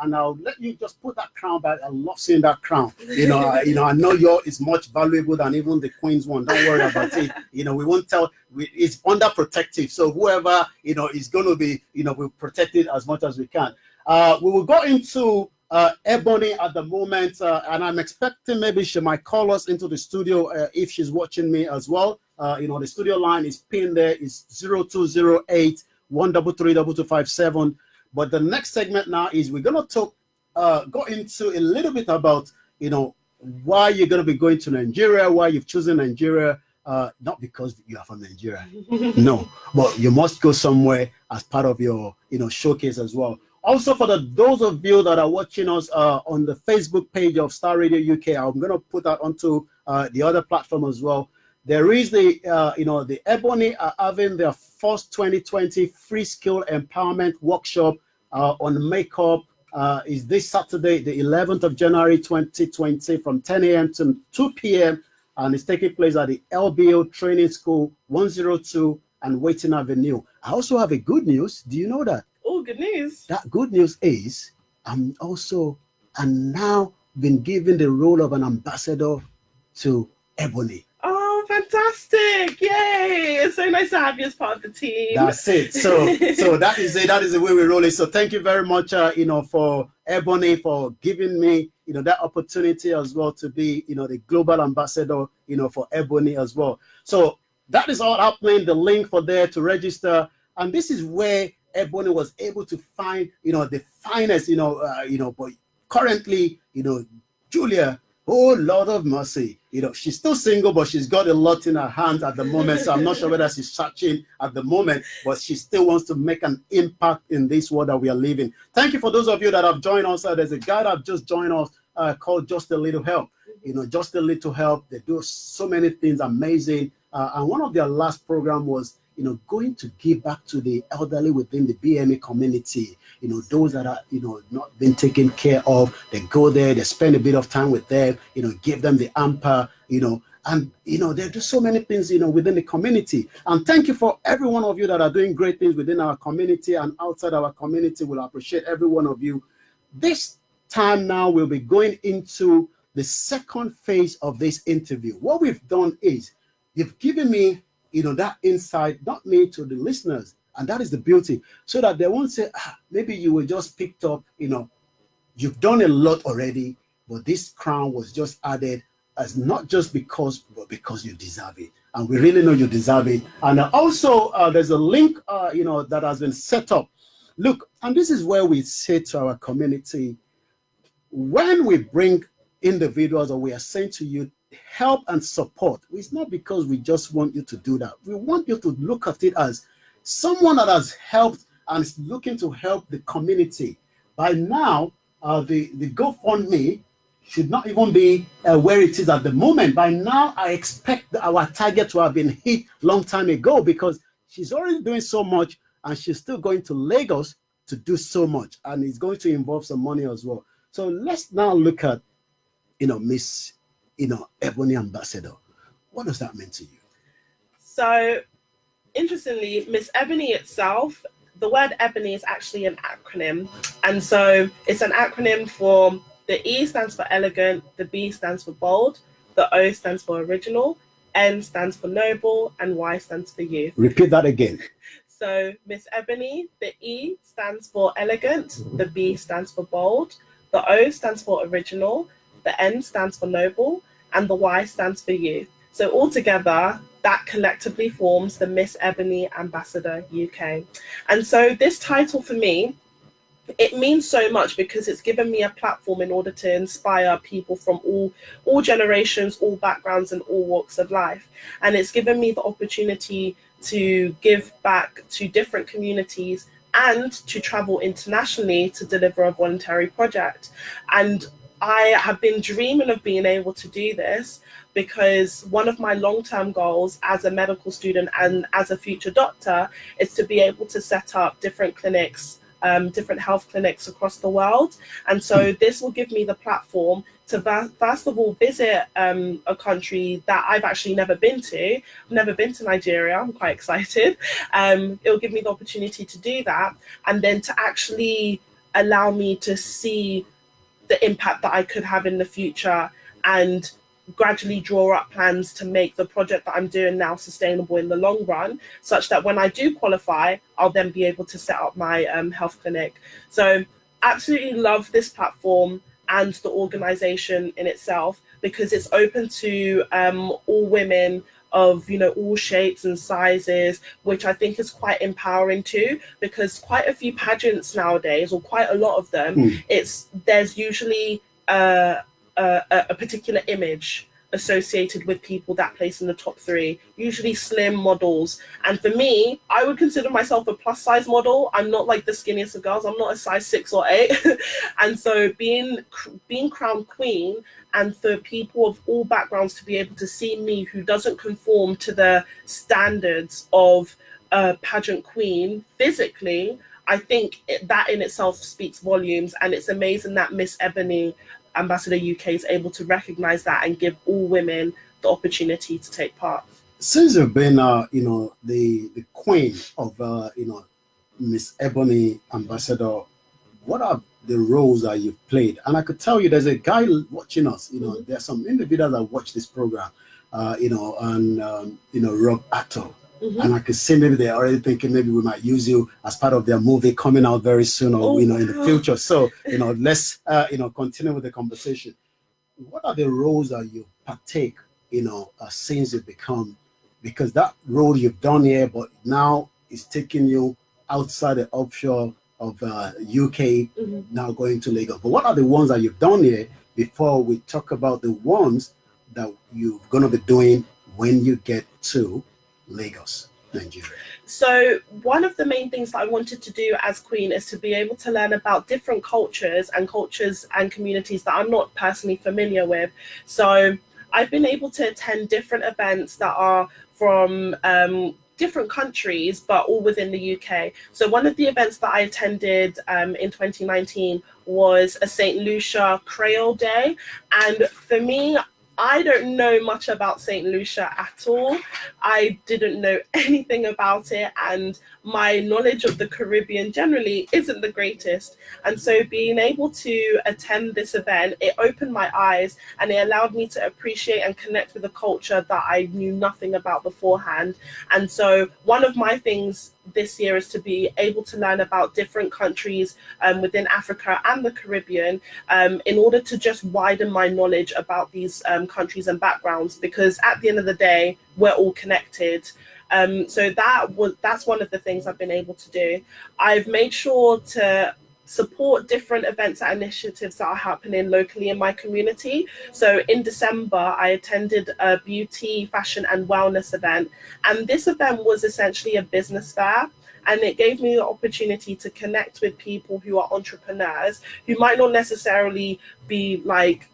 and I'll let you just put that crown back. I love seeing that crown. I know yours is much valuable than even the Queen's one. Don't worry about it. We won't tell. It's under protective. So whoever, is going to be, we'll protect it as much as we can. We will go into Ebony at the moment, and I'm expecting maybe she might call us into the studio if she's watching me as well. The studio line is pinned there. It's 0208 133 2257. But the next segment now is we're gonna go into a little bit about why you're gonna be going to Nigeria, why you've chosen Nigeria. Not because you are from Nigeria, no, but you must go somewhere as part of your showcase as well. Also, for those of you that are watching us on the Facebook page of Starr Radio UK, I'm going to put that onto the other platform as well. There is the Ebony are having their first 2020 free skill empowerment workshop on makeup. Is this Saturday, the 11th of January 2020, from 10 a.m. to 2 p.m. And it's taking place at the LBO Training School 102 and Waiting Avenue. I also have a good news. Do you know that? Oh, good news. That good news is I'm now been given the role of an ambassador to Ebony. Oh, fantastic. Yay. It's so nice to have you as part of the team. That's it. So that is it. That is the way we roll it. So thank you very much, for Ebony for giving me, that opportunity as well to be, the global ambassador, for Ebony as well. So that is all happening. The link for there to register. And this is where Ebony was able to find, the finest, but currently, Julia, oh Lord of mercy, she's still single, but she's got a lot in her hands at the moment. So I'm not sure whether she's searching at the moment, but she still wants to make an impact in this world that we are living. Thank you for those of you that have joined us. There's a guy that just joined us called Just a Little Help. Just a Little Help. They do so many things amazing. And one of their last program was, going to give back to the elderly within the BME community, those that are, not been taken care of. They go there, they spend a bit of time with them, give them the amper, and, there are so many things, within the community. And thank you for every one of you that are doing great things within our community and outside our community. We'll appreciate every one of you. This time now, we'll be going into the second phase of this interview. What we've done is, You've given me, that insight, not me, to the listeners. And that is the beauty. So that they won't say, maybe you were just picked up, you've done a lot already, but this crown was just added as not just because, but because you deserve it. And we really know you deserve it. And also, there's a link, that has been set up. Look, and this is where we say to our community, when we bring individuals, or we are saying to you, help and support, it's not because we just want you to do that. We want you to look at it as someone that has helped and is looking to help the community. By now, the GoFundMe should not even be where it is at the moment. By now, I expect our target to have been hit long time ago, because she's already doing so much, and she's still going to Lagos to do so much, and it's going to involve some money as well. So let's now look at, Miss, Ebony Ambassador. What does that mean to you? So, interestingly, Miss Ebony itself, the word Ebony is actually an acronym. And so it's an acronym for the E stands for elegant, the B stands for bold, the O stands for original, N stands for noble, and Y stands for youth. Repeat that again. So Miss Ebony, the E stands for elegant, the B stands for bold, the O stands for original, the N stands for noble, and the Y stands for youth. So altogether, that collectively forms the Miss Ebony Ambassador UK. And so this title for me, it means so much because it's given me a platform in order to inspire people from all generations, all backgrounds, and all walks of life. And it's given me the opportunity to give back to different communities and to travel internationally to deliver a voluntary project. And I have been dreaming of being able to do this because one of my long-term goals as a medical student and as a future doctor is to be able to set up different clinics, different health clinics across the world. And so this will give me the platform to first of all visit a country that I've actually never been to. I've never been to Nigeria. I'm quite excited. It'll give me the opportunity to do that, and then to actually allow me to see the impact that I could have in the future and gradually draw up plans to make the project that I'm doing now sustainable in the long run, such that when I do qualify, I'll then be able to set up my health clinic. So absolutely love this platform and the organization in itself, because it's open to all women of all shapes and sizes, which I think is quite empowering too, because quite a few pageants nowadays, or quite a lot of them, there's usually a particular image associated with people that place in the top 3, usually slim models. And for me, I would consider myself a plus size model. I'm not like the skinniest of girls. I'm not a size 6 or 8. And so being crowned queen, and for people of all backgrounds to be able to see me, who doesn't conform to the standards of a pageant queen physically, I think that in itself speaks volumes. And it's amazing that Miss Ebony Ambassador UK is able to recognize that and give all women the opportunity to take part. Since you've been, the queen of, Miss Ebony Ambassador, what are the roles that you've played? And I could tell you, there's a guy watching us. There's some individuals that watch this program, Rob Atto. And I could see maybe they're already thinking maybe we might use you as part of their movie coming out very soon, or in the future. So let's continue with the conversation. What are the roles that you partake since you become, because that role you've done here, but now it's taking you outside the offshore of UK, now going to Lagos. But what are the ones that you've done here before we talk about the ones that you're going to be doing when you get to Lagos, Nigeria? So one of the main things that I wanted to do as Queen is to be able to learn about different cultures and communities that I'm not personally familiar with. So I've been able to attend different events that are from different countries, but all within the UK. So one of the events that I attended in 2019 was a St. Lucia Creole Day. And for me, I don't know much about St. Lucia at all. I didn't know anything about it, and my knowledge of the Caribbean generally isn't the greatest. And so being able to attend this event, it opened my eyes and it allowed me to appreciate and connect with a culture that I knew nothing about beforehand. And so one of my things this year is to be able to learn about different countries within Africa and the Caribbean in order to just widen my knowledge about these countries and backgrounds, because at the end of the day, we're all connected. So that's one of the things I've been able to do. I've made sure to support different events and initiatives that are happening locally in my community. So in December, I attended a beauty, fashion and wellness event. And this event was essentially a business fair. And it gave me the opportunity to connect with people who are entrepreneurs, who might not necessarily be like,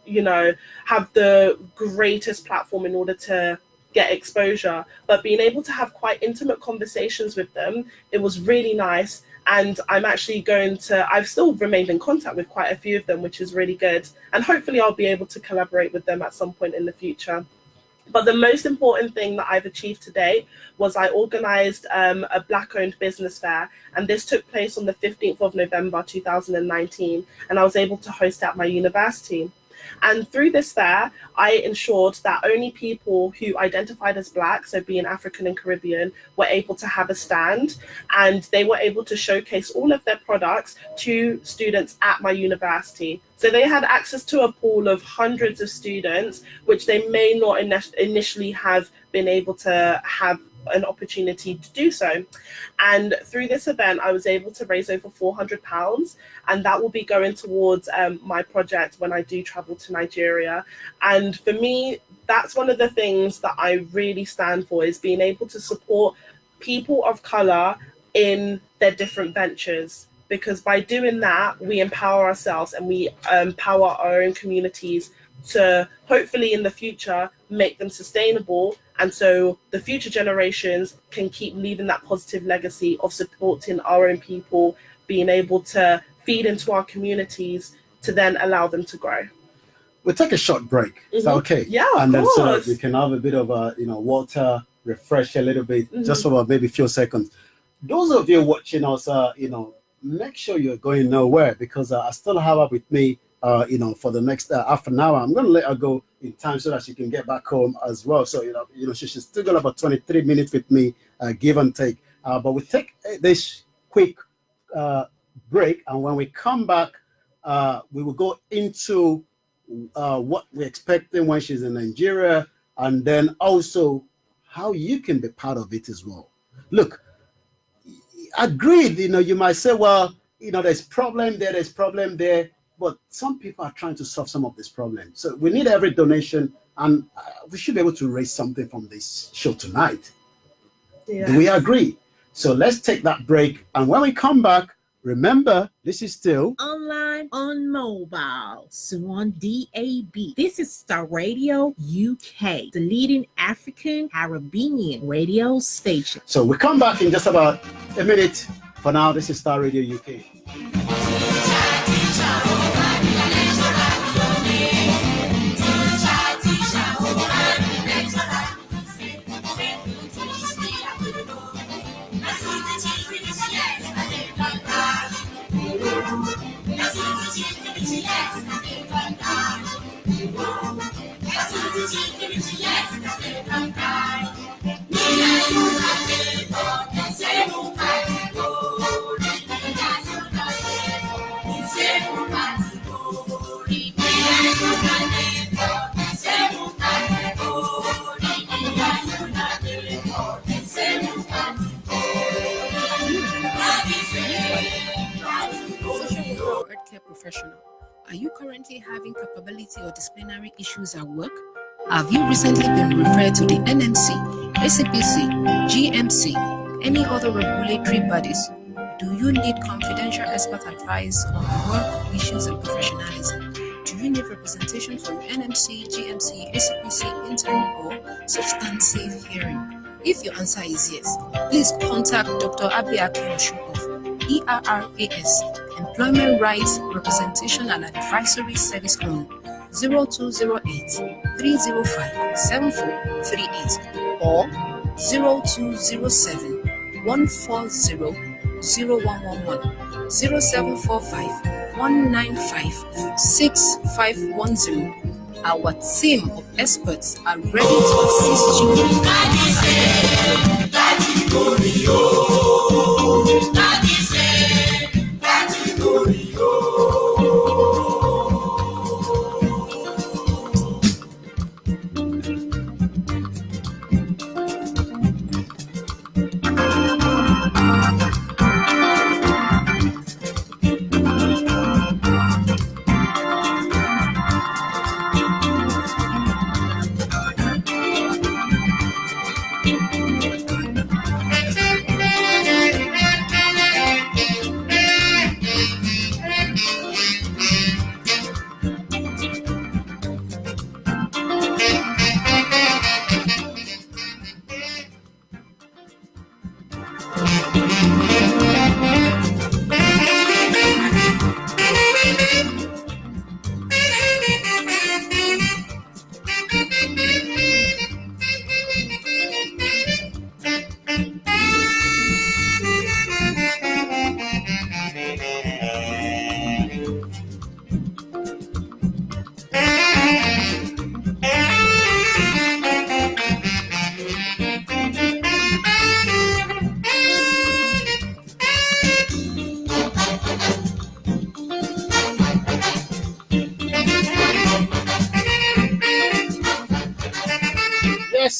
have the greatest platform in order to get exposure, but being able to have quite intimate conversations with them, it was really nice. And I've still remained in contact with quite a few of them, which is really good. And hopefully I'll be able to collaborate with them at some point in the future. But the most important thing that I've achieved today was I organized a Black-owned business fair, and this took place on the 15th of November 2019, and I was able to host at my university. And through this fair, I ensured that only people who identified as Black, so being African and Caribbean, were able to have a stand, and they were able to showcase all of their products to students at my university. So they had access to a pool of hundreds of students, which they may not initially have been able to have an opportunity to do so. And through this event, I was able to raise over £400, and that will be going towards my project when I do travel to Nigeria. And for me, that's one of the things that I really stand for, is being able to support people of color in their different ventures. Because by doing that, we empower ourselves and we empower our own communities to hopefully in the future make them sustainable, and so the future generations can keep leaving that positive legacy of supporting our own people, being able to feed into our communities to then allow them to grow. We'll take a short break. Is that okay? Yeah, of and then course. So that we can have a bit of a water, refresh a little bit, just for maybe a few seconds. Those of you watching us, make sure you're going nowhere, because I still have her with me for the next half an hour. I'm going to let her go in time so that she can get back home as well. So, she's still got about 23 minutes with me, give and take. But we'll take this quick break. And when we come back, we will go into what we're expecting when she's in Nigeria, and then also how you can be part of it as well. Look, agreed, you might say, well, there's problem there, but some people are trying to solve some of this problem. So we need every donation, and we should be able to raise something from this show tonight. Yeah. Do we agree? So let's take that break. And when we come back, remember, this is still online, on mobile, soon on DAB. This is Starr Radio UK, the leading African Caribbean radio station. So we come back in just about a minute. For now, this is Starr Radio UK. Professional. Are you currently having capability or disciplinary issues at work? Have you recently been referred to the NMC, ACPC, GMC, any other regulatory bodies? Do you need confidential expert advice on work issues and professionalism? Do you need representation from NMC, GMC, ACPC, interim or substantive hearing? If your answer is yes, please contact Dr. Abiaki Oshu of ERRAS, Employment Rights Representation and Advisory Service on 0208 305 7438 or 0207 140 0111 0745 195 6510. Our team of experts are ready to assist you.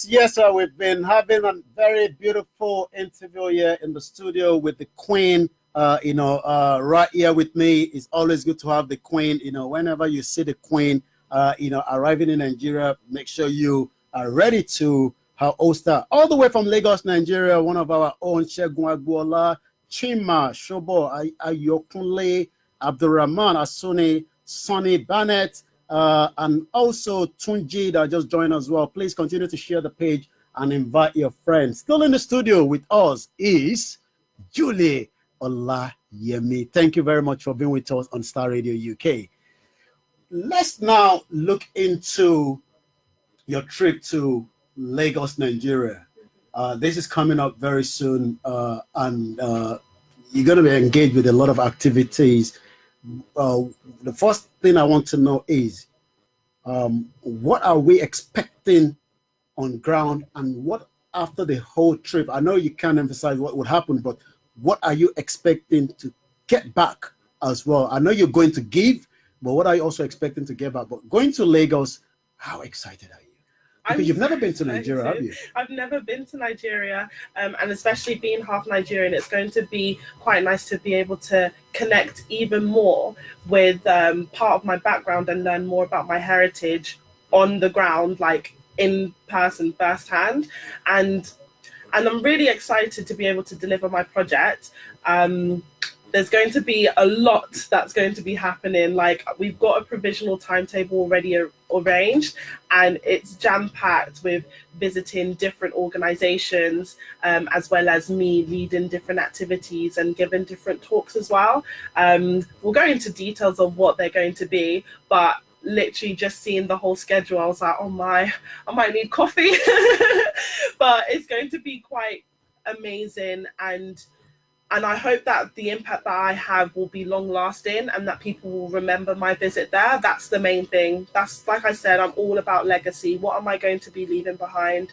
Yes, we've been having a very beautiful interview here in the studio with the Queen. Right here with me. It's always good to have the Queen. Whenever you see the Queen, arriving in Nigeria, make sure you are ready to host her. All the way from Lagos, Nigeria, one of our own, Segun Agbola, Chima, Shobo, Ayokunle, Abdurrahman, Asuni, Sonny Bennett, and also Tunji that just joined as well. Please continue to share the page and invite your friends. Still in the studio with us is Julie Olayomi. Thank you very much for being with us on Star Radio UK. Let's now look into your trip to Lagos, Nigeria. This is coming up very soon, and you're going to be engaged with a lot of activities. The first thing I want to know is, what are we expecting on ground, and what after the whole trip? I know you can't emphasize what would happen, but what are you expecting to get back as well? I know you're going to give, but what are you also expecting to get back? But going to Lagos, how excited are you? Because you've never been to Nigeria, have you? I've never been to Nigeria, and especially being half Nigerian, it's going to be quite nice to be able to connect even more with part of my background and learn more about my heritage on the ground, like in person, firsthand. And I'm really excited to be able to deliver my project. There's going to be a lot that's going to be happening. Like, we've got a provisional timetable already arranged, and it's jam-packed with visiting different organizations, as well as me leading different activities and giving different talks as well. We'll go into details of what they're going to be, but literally just seeing the whole schedule, I was like, oh my, I might need coffee. But it's going to be quite amazing, and I hope that the impact that I have will be long lasting and that people will remember my visit there. That's the main thing. That's, like I said, I'm all about legacy. What am I going to be leaving behind?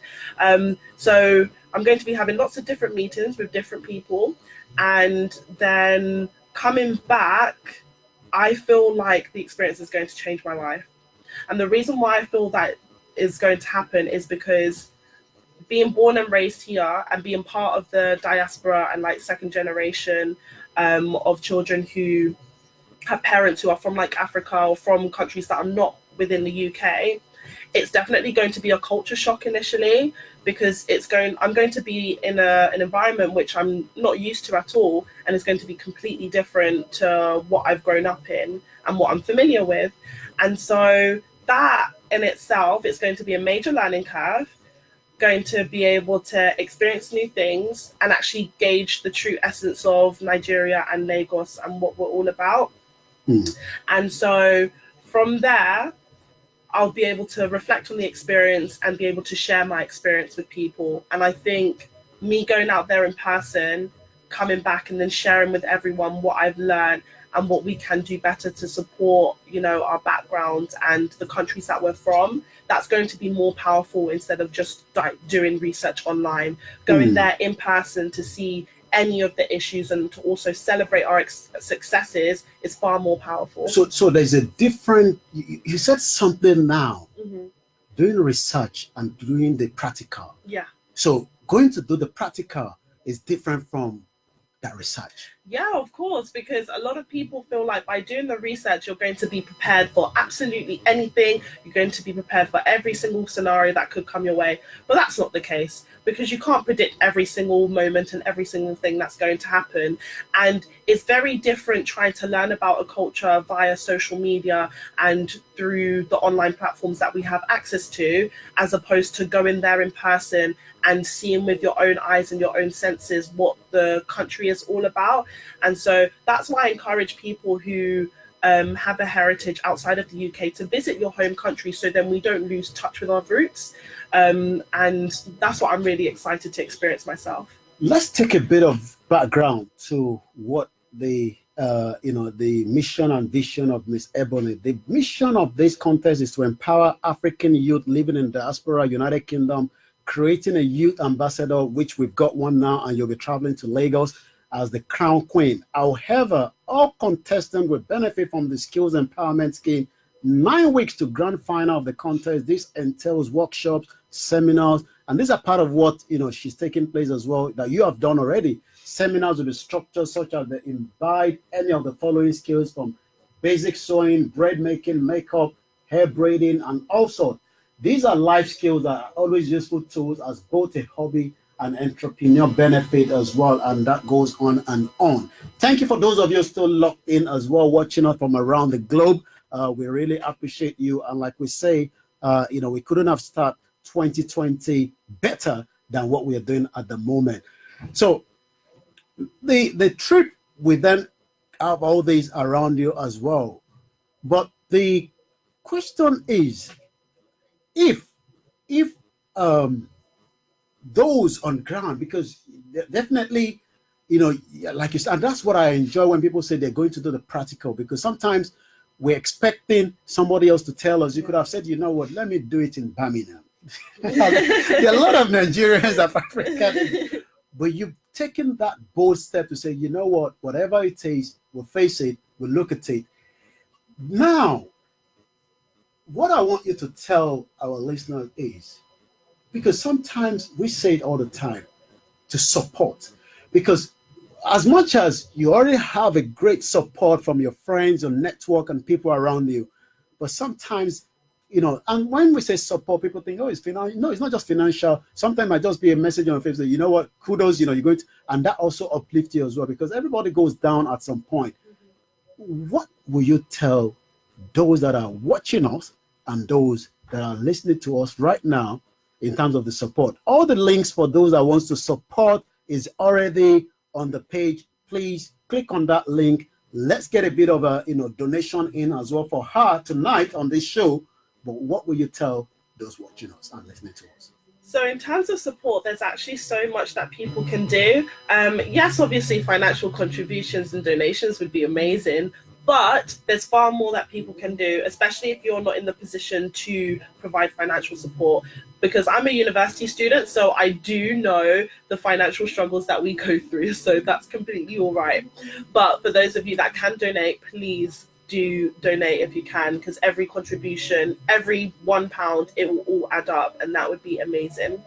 So I'm going to be having lots of different meetings with different people, and then coming back, I feel like the experience is going to change my life. And the reason why I feel that is going to happen is because being born and raised here and being part of the diaspora and like second generation of children who have parents who are from like Africa or from countries that are not within the UK, it's definitely going to be a culture shock initially, because I'm going to be in an environment which I'm not used to at all, and it's going to be completely different to what I've grown up in and what I'm familiar with. And so that in itself is going to be a major learning curve, going to be able to experience new things and actually gauge the true essence of Nigeria and Lagos and what we're all about. And so from there, I'll be able to reflect on the experience and be able to share my experience with people. And I think me going out there in person, coming back and then sharing with everyone what I've learned and what we can do better to support, our backgrounds and the countries that we're from, that's going to be more powerful instead of just doing research online. Going there in person to see any of the issues and to also celebrate our successes is far more powerful. So there's a different, you said something now, doing research and doing the practical. Yeah. So going to do the practical is different from that research. Yeah, of course, because a lot of people feel like by doing the research, you're going to be prepared for absolutely anything. You're going to be prepared for every single scenario that could come your way. But that's not the case, because you can't predict every single moment and every single thing that's going to happen. And it's very different trying to learn about a culture via social media and through the online platforms that we have access to, as opposed to going there in person and seeing with your own eyes and your own senses what the country is all about. And so that's why I encourage people who have a heritage outside of the UK to visit your home country, so then we don't lose touch with our roots. And that's what I'm really excited to experience myself. Let's take a bit of background to what the mission and vision of Miss Ebony. The mission of this contest is to empower African youth living in diaspora, United Kingdom, creating a youth ambassador, which we've got one now, and you'll be traveling to Lagos as the crown queen. However, all contestants will benefit from the skills empowerment scheme. 9 weeks to grand final of the contest. This entails workshops, seminars, and these are part of what she's taking place as well, that you have done already. Seminars will be structured such as they imbibe any of the following skills, from basic sewing, bread making, makeup, hair braiding, and also these are life skills that are always useful tools as both a hobby and entrepreneur benefit as well, and that goes on and on. Thank you for those of you still locked in as well, watching us from around the globe. We really appreciate you, and like we say, we couldn't have started 2020 better than what we are doing at the moment. So the trip, we then have all these around you as well, but the question is, if those on ground, because definitely, like you said, and that's what I enjoy when people say they're going to do the practical, because sometimes we're expecting somebody else to tell us. You could have said, you know what, let me do it in Birmingham. There are a lot of Nigerians that are African, but you've taken that bold step to say, you know what, whatever it is, we'll face it, we'll look at it. Now, what I want you to tell our listeners is, because sometimes we say it all the time, to support, because as much as you already have a great support from your friends, your network, and people around you, but sometimes, and when we say support, people think, oh, it's financial. No, it's not just financial. Sometimes it might just be a message on Facebook, you know what, kudos, you're going to, and that also uplifts you as well, because everybody goes down at some point. What will you tell those that are watching us and those that are listening to us right now in terms of the support? All the links for those that wants to support is already on the page. Please click on that link. Let's get a bit of a donation in as well for her tonight on this show. But what will you tell those watching us and listening to us? So in terms of support, there's actually so much that people can do. Yes, obviously financial contributions and donations would be amazing, but there's far more that people can do, especially if you're not in the position to provide financial support. Because I'm a university student, so I do know the financial struggles that we go through, so that's completely all right. But for those of you that can donate, please do donate if you can, because every contribution, every £1, it will all add up, and that would be amazing.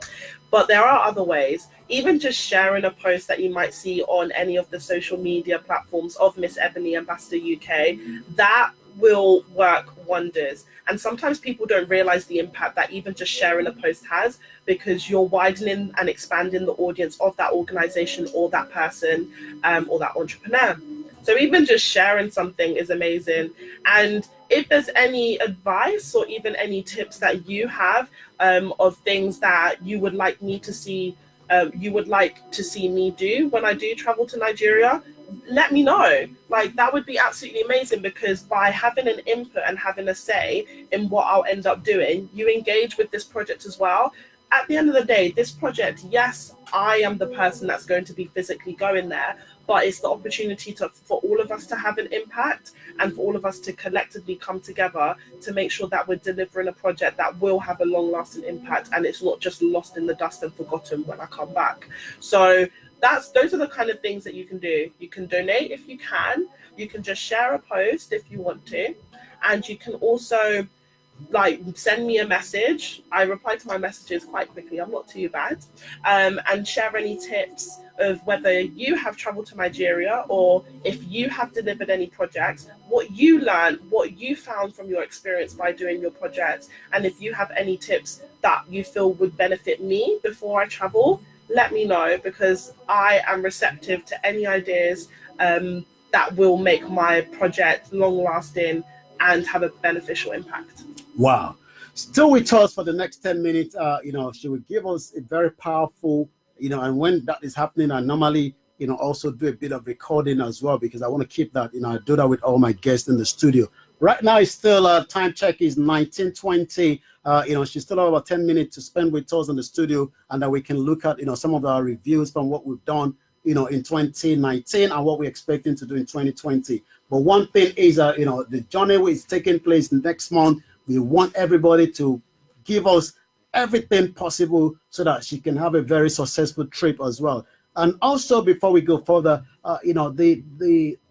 But there are other ways. Even just sharing a post that you might see on any of the social media platforms of Miss Ebony Ambassador UK, that will work wonders. And sometimes people don't realize the impact that even just sharing a post has, because you're widening and expanding the audience of that organization or that person or that entrepreneur. So even just sharing something is amazing. And if there's any advice or even any tips that you have of things that you would like me to see, you would like to see me do when I do travel to Nigeria, let me know. Like, that would be absolutely amazing, because by having an input and having a say in what I'll end up doing, you engage with this project as well. At the end of the day, this project, yes, I am the person that's going to be physically going there, but it's the opportunity for all of us to have an impact, and for all of us to collectively come together to make sure that we're delivering a project that will have a long-lasting impact, and it's not just lost in the dust and forgotten when I come back. So those are the kind of things that you can do. You can donate if you can. You can just share a post if you want to, and you can also like send me a message. I reply to my messages quite quickly. I'm not too bad. And share any tips of whether you have traveled to Nigeria, or if you have delivered any projects, what you learned, what you found from your experience by doing your projects, and if you have any tips that you feel would benefit me before I travel, let me know, because I am receptive to any ideas that will make my project long lasting and have a beneficial impact. Wow. Still with us for the next 10 minutes. She will give us a very powerful, and when that is happening, I normally, also do a bit of recording as well, because I want to keep that, I do that with all my guests in the studio. Right now, it's still time check is 19:20. She still have about 10 minutes to spend with us in the studio, and that we can look at, some of our reviews from what we've done, in 2019 and what we're expecting to do in 2020. But one thing is, the journey is taking place next month. We want everybody to give us everything possible so that she can have a very successful trip as well. And also, before we go further, the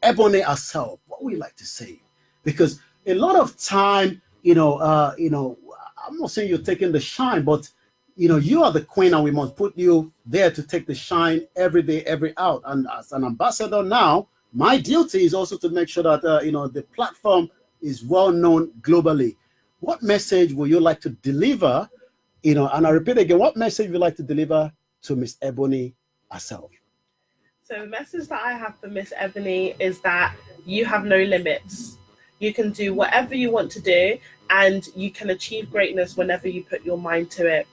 Ebony herself, what we like to say, because a lot of time, I'm not saying you're taking the shine, but you are the queen, and we must put you there to take the shine every day, every out. And as an ambassador now, my duty is also to make sure that the platform is well known globally. What message would you like to deliver? And I repeat again, what message would you like to deliver to Miss Ebony herself? So the message that I have for Miss Ebony is that you have no limits. You can do whatever you want to do, and you can achieve greatness whenever you put your mind to it.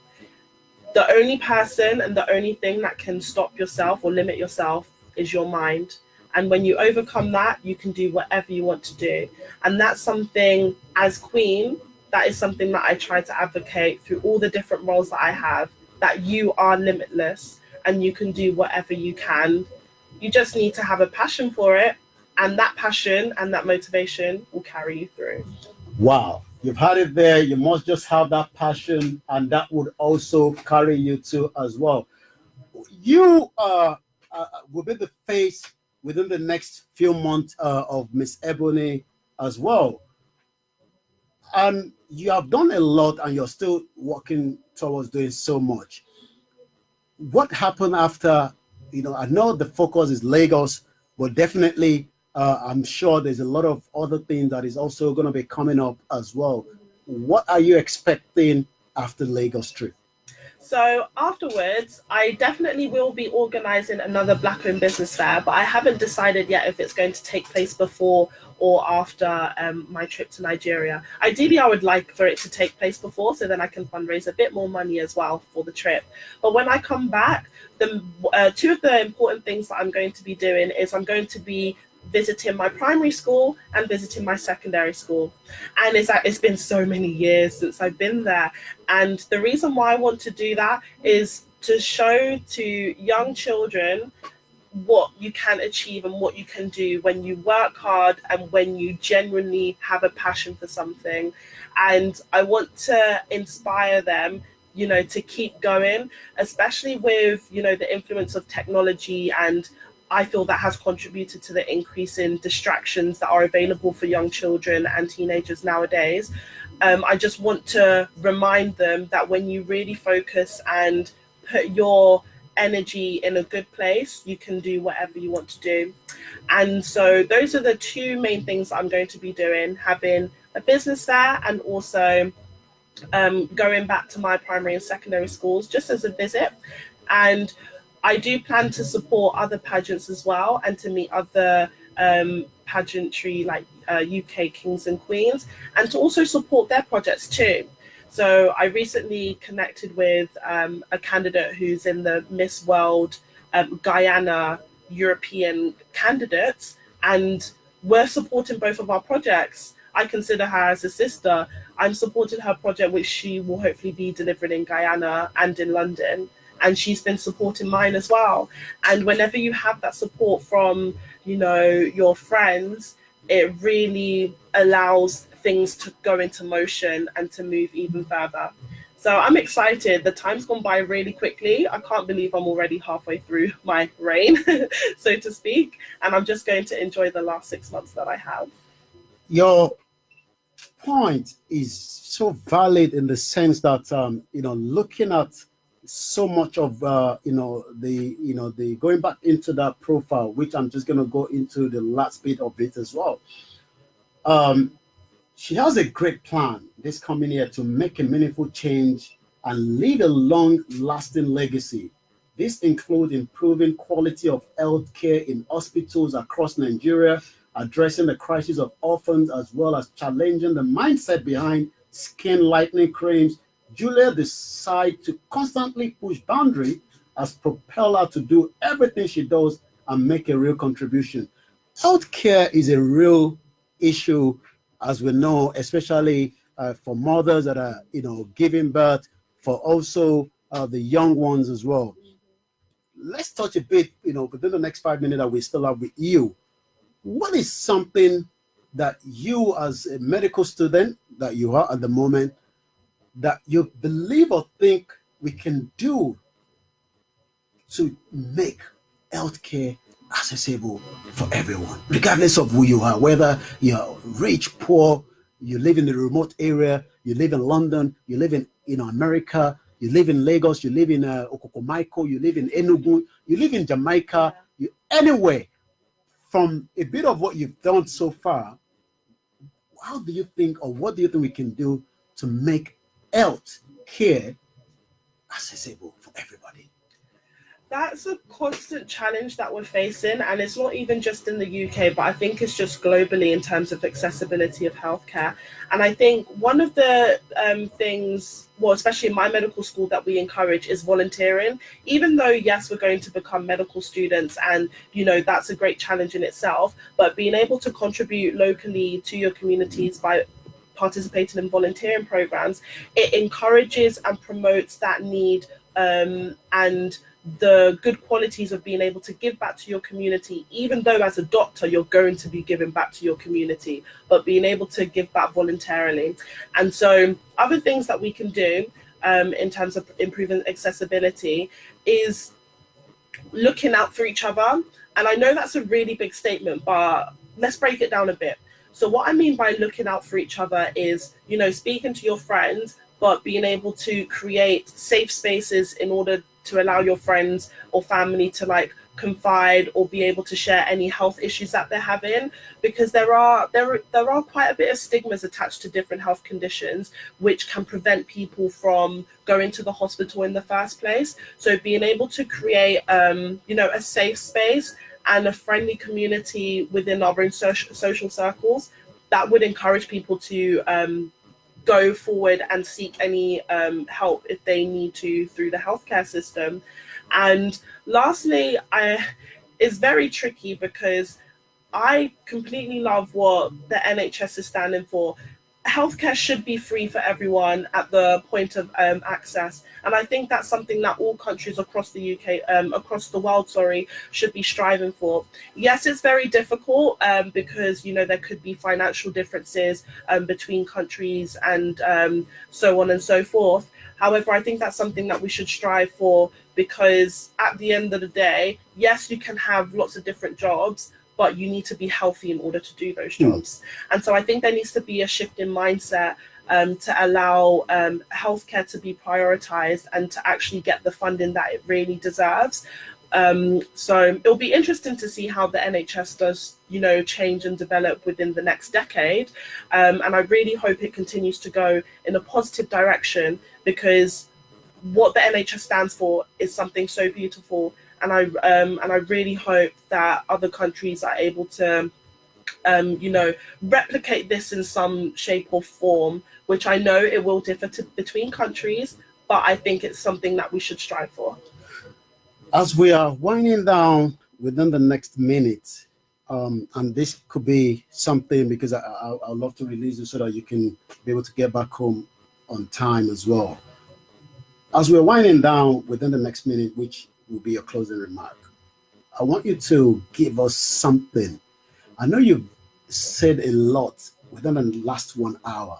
The only person and the only thing that can stop yourself or limit yourself is your mind. And when you overcome that, you can do whatever you want to do. And that's something, as queen, that is something that I try to advocate through all the different roles that I have, that you are limitless and you can do whatever you can. You just need to have a passion for it, and that passion and that motivation will carry you through. Wow. You've had it there. You must just have that passion, and that would also carry you too as well. You will be the face within the next few months of Miss Ebony as well. And you have done a lot, and you're still working towards doing so much. What happened after, I know the focus is Lagos, but definitely I'm sure there's a lot of other things that is also going to be coming up as well. What are you expecting after Lagos trip? So afterwards, I definitely will be organising another Black-owned business fair, but I haven't decided yet if it's going to take place before or after my trip to Nigeria. Ideally, I would like for it to take place before, so then I can fundraise a bit more money as well for the trip. But when I come back, two of the important things that I'm going to be doing is I'm going to be visiting my primary school and visiting my secondary school. And it's been so many years since I've been there. And the reason why I want to do that is to show to young children what you can achieve and what you can do when you work hard and when you genuinely have a passion for something. And I want to inspire them, to keep going, especially with, the influence of technology, and I feel that has contributed to the increase in distractions that are available for young children and teenagers nowadays. I just want to remind them that when you really focus and put your energy in a good place, you can do whatever you want to do. And so those are the two main things that I'm going to be doing, having a business fair and also going back to my primary and secondary schools just as a visit. And I do plan to support other pageants as well, and to meet other pageantry like UK kings and queens, and to also support their projects too. So I recently connected with a candidate who's in the Miss World Guyana European candidates, and we're supporting both of our projects. I consider her as a sister. I'm supporting her project, which she will hopefully be delivering in Guyana and in London. And she's been supporting mine as well. And whenever you have that support from, your friends, it really allows things to go into motion and to move even further. So I'm excited. The time's gone by really quickly. I can't believe I'm already halfway through my reign, so to speak. And I'm just going to enjoy the last 6 months that I have. Your point is so valid in the sense that looking at so much of the going back into that profile, which I'm just going to go into the last bit of it as well. She has a great plan this coming year to make a meaningful change and leave a long-lasting legacy. This includes improving quality of health care in hospitals across Nigeria, addressing the crisis of orphans, as well as challenging the mindset behind skin lightening creams. Julia decides to constantly push boundaries as propel her to do everything she does and make a real contribution. Healthcare is a real issue, as we know, especially for mothers that are, giving birth, for also the young ones as well. Let's touch a bit, within the next 5 minutes that we still have with you. What is something that you, as a medical student that you are at the moment, that you believe or think we can do to make healthcare accessible for everyone, regardless of who you are, whether you're rich, poor, you live in the remote area, you live in London, you live in America, you live in Lagos, you live in Okokomaiko, you live in Enugu, you live in Jamaica, anywhere. From a bit of what you've done so far, how do you think, or what do you think we can do to make health care accessible for everybody? That's a constant challenge that we're facing, and it's not even just in the UK, but I think it's just globally in terms of accessibility of healthcare. And I think one of the things, well, especially in my medical school, that we encourage is volunteering. Even though, yes, we're going to become medical students, and that's a great challenge in itself, but being able to contribute locally to your communities by participating in volunteering programs, it encourages and promotes that need and the good qualities of being able to give back to your community, even though as a doctor you're going to be giving back to your community, but being able to give back voluntarily. And so other things that we can do in terms of improving accessibility is looking out for each other. And I know that's a really big statement, but let's break it down a bit. So what I mean by looking out for each other is, speaking to your friends, but being able to create safe spaces in order to allow your friends or family to confide or be able to share any health issues that they're having, because there are quite a bit of stigmas attached to different health conditions which can prevent people from going to the hospital in the first place. So being able to create a safe space and a friendly community within our own social circles, that would encourage people to go forward and seek any help if they need to through the healthcare system. And lastly, it's very tricky because I completely love what the NHS is standing for. Healthcare should be free for everyone at the point of access. And I think that's something that all countries across the UK, across the world, should be striving for. Yes, it's very difficult because, there could be financial differences between countries and so on and so forth. However, I think that's something that we should strive for, because at the end of the day, yes, you can have lots of different jobs, but you need to be healthy in order to do those jobs. And so I think there needs to be a shift in mindset to allow healthcare to be prioritized and to actually get the funding that it really deserves. So it'll be interesting to see how the NHS does, change and develop within the next decade. And I really hope it continues to go in a positive direction, because what the NHS stands for is something so beautiful. And I really hope that other countries are able to replicate this in some shape or form, which I know it will differ between countries, but I think it's something that we should strive for. As we are winding down within the next minute, and this could be something because I'd love to release it so that you can be able to get back home on time as well. As we're winding down within the next minute, which will be your closing remark, I want you to give us something. I know you've said a lot within the last 1 hour,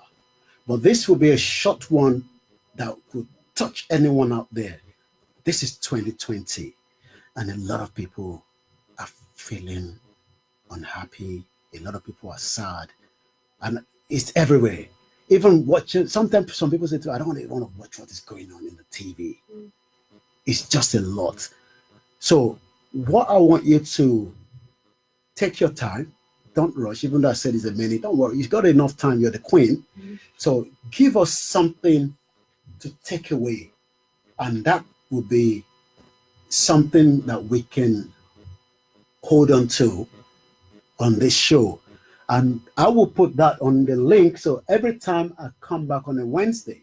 but this will be a short one that could touch anyone out there. This is 2020, and a lot of people are feeling unhappy. A lot of people are sad, and it's everywhere. Even watching, sometimes some people say, I don't want to watch what is going on in the TV. It's just a lot. So what I want you to take your time. Don't rush, even though I said it's a minute. Don't worry, you've got enough time. You're the queen. So give us something to take away, and that will be something that we can hold on to on this show. And I will put that on the link, so every time I come back on a Wednesday,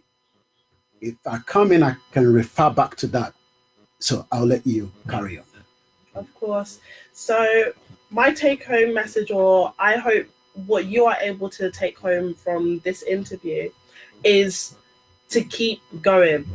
if I come in, I can refer back to that. So I'll let you carry on. Of course. So my take-home message, or I hope what you are able to take home from this interview, is to keep going.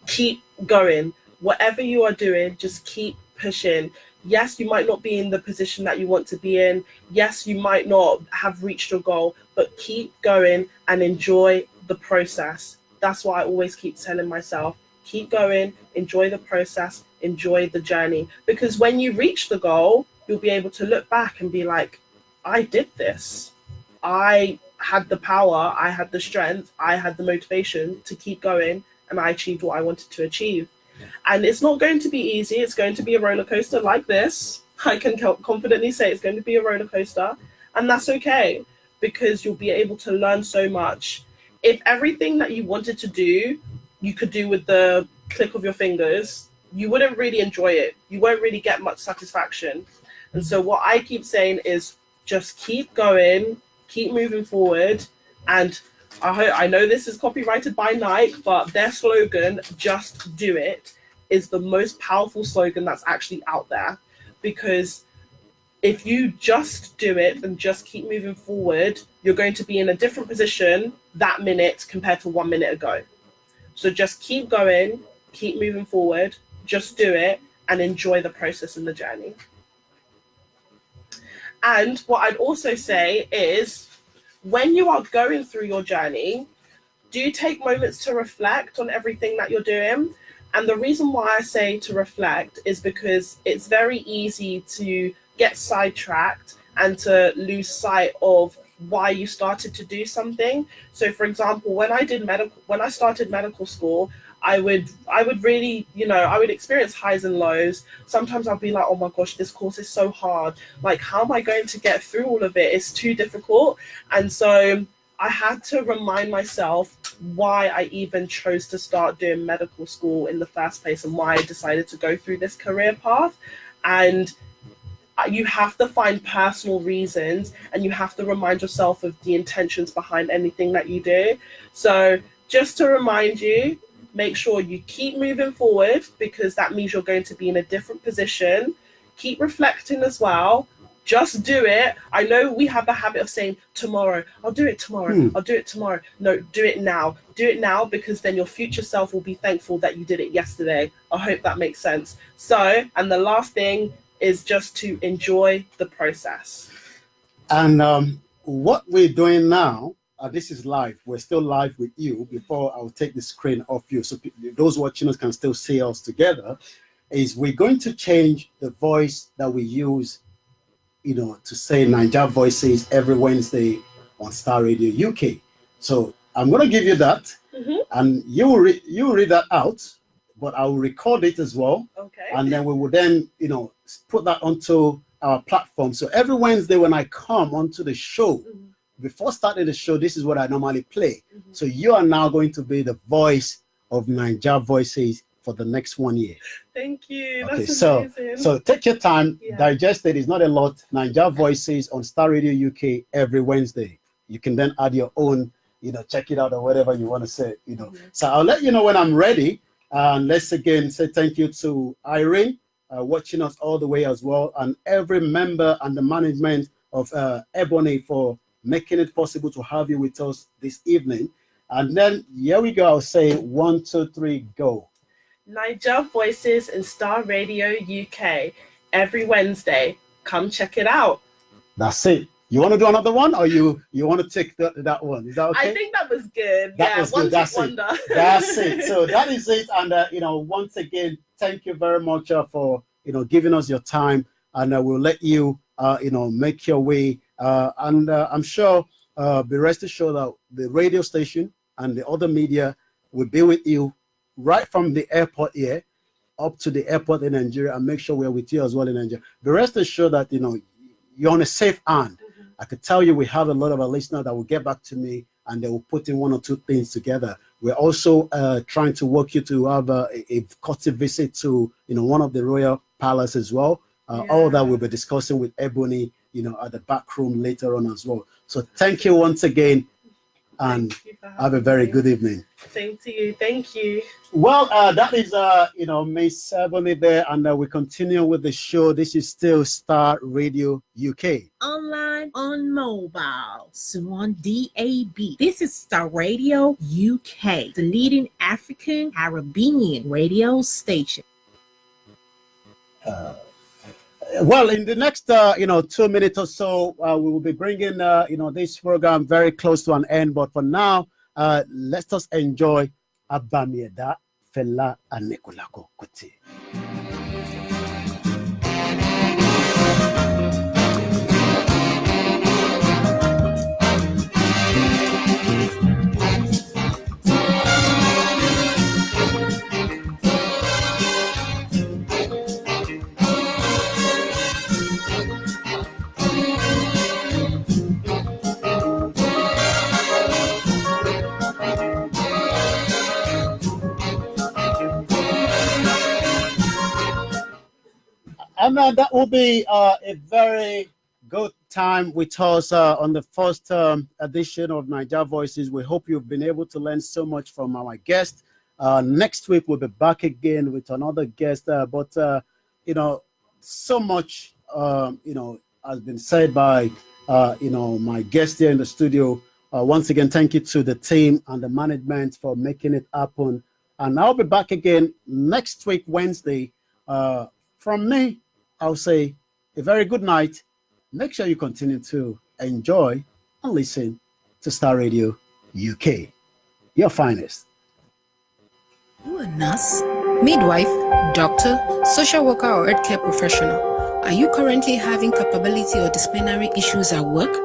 Keep going. Whatever you are doing, just keep pushing. Yes, you might not be in the position that you want to be in. Yes, you might not have reached your goal, but keep going and enjoy the process. That's what I always keep telling myself. Keep going, enjoy the process, enjoy the journey. Because when you reach the goal, you'll be able to look back and be like, I did this. I had the power, I had the strength, I had the motivation to keep going, and I achieved what I wanted to achieve. And it's not going to be easy. It's going to be a roller coaster like this. I can confidently say it's going to be a roller coaster, and that's okay, because you'll be able to learn so much. If everything that you wanted to do, you could do with the click of your fingers, you wouldn't really enjoy it. You won't really get much satisfaction. And so what I keep saying is just keep going, keep moving forward. And I know this is copyrighted by Nike, but their slogan, "Just do it," is the most powerful slogan that's actually out there. Because if you just do it and just keep moving forward, you're going to be in a different position that minute compared to 1 minute ago. So just keep going, keep moving forward, just do it, and enjoy the process and the journey. And what I'd also say is, when you are going through your journey, do take moments to reflect on everything that you're doing. And the reason why I say to reflect is because it's very easy to get sidetracked and to lose sight of why you started to do something. So for example, when I started medical school, I would really, I would experience highs and lows. Sometimes I'd be like, oh my gosh, this course is so hard. Like, how am I going to get through all of it? It's too difficult. And so I had to remind myself why I even chose to start doing medical school in the first place and why I decided to go through this career path. And you have to find personal reasons, and you have to remind yourself of the intentions behind anything that you do. So just to remind you, make sure you keep moving forward, because that means you're going to be in a different position. Keep reflecting as well. Just do it. I know we have a habit of saying tomorrow, I'll do it tomorrow, I'll do it tomorrow. No, do it now. Do it now, because then your future self will be thankful that you did it yesterday. I hope that makes sense. So, and the last thing is just to enjoy the process. And what we're doing now, this is live. We're still live with you. Before I'll take the screen off you, so those watching us can still see us together, is we're going to change the voice that we use, to say Naija Voices every Wednesday on Starr Radio UK. So I'm going to give you that, and you will read that out, but I will record it as well. Okay. And then we will then, put that onto our platform. So every Wednesday when I come onto the show, before starting the show, this is what I normally play. So you are now going to be the voice of Naija Voices for the next 1 year. Thank you. Okay, That's so amazing. take your time, Yeah. digest it. It's not a lot. Niger Voices on Star Radio UK every Wednesday. You can then add your own, check it out or whatever you want to say, So I'll let you know when I'm ready. And let's again say thank you to Irene, watching us all the way as well, and every member and the management of Ebony for making it possible to have you with us this evening. And then here we go. I'll say 1, 2, 3, go. Niger Voices in Star Radio UK every Wednesday. Come check it out. That's it. You want to do another one, or you want to take that one? Is that okay? I think that was good. That was good. That's it. That's it. So that is it. And once again, thank you very much for giving us your time, and we'll let you make your way. And I'm sure, be rest assured that the radio station and the other media will be with you right from the airport here up to the airport in Nigeria, and make sure we're with you as well in Nigeria. Be rest assured that you're on a safe hand. I could tell you we have a lot of our listeners that will get back to me and they will put in 1 or 2 things together. We're also trying to work you to have a courtesy visit to one of the royal palace as well. All that we'll be discussing with Ebony at the back room later on as well. So thank you once again, and have a very good evening. Same to you. Thank you. Well, that is Miss Ebony there, and we continue with the show. This is still Star Radio UK. Online, on mobile, soon on DAB. This is Star Radio UK, the leading African Caribbean radio station. Well, in the next 2 minutes or so, we will be bringing this program very close to an end. But for now, let's just enjoy Abamieda Fela Anekulako Kuti. And that will be a very good time with us on the first edition of Niger Voices. We hope you've been able to learn so much from our guest. Next week, we'll be back again with another guest. But so much, has been said by, my guest here in the studio. Once again, thank you to the team and the management for making it happen. And I'll be back again next week, Wednesday. From me, I'll say a very good night. Make sure you continue to enjoy and listen to Star Radio UK, your finest. You a nurse, midwife, doctor, social worker, or healthcare professional? Are you currently having capability or disciplinary issues at work?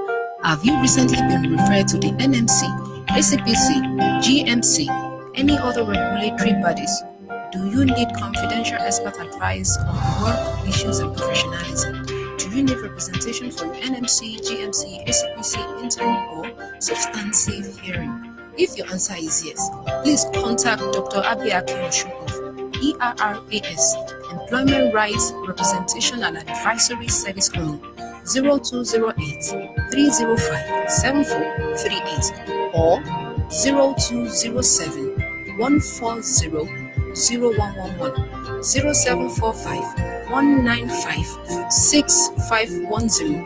Have you recently been referred to the NMC, ACPC, GMC, any other regulatory bodies? Do you need confidential expert advice on work issues and professionalism? Do you need representation for your NMC, GMC, ACPC, interim or substantive hearing? If your answer is yes, please contact Dr. Abiaki Oshu of ERRAS, Employment Rights Representation and Advisory Service on 0208 305 7438 or 0207 140 0111 0745 195 6510.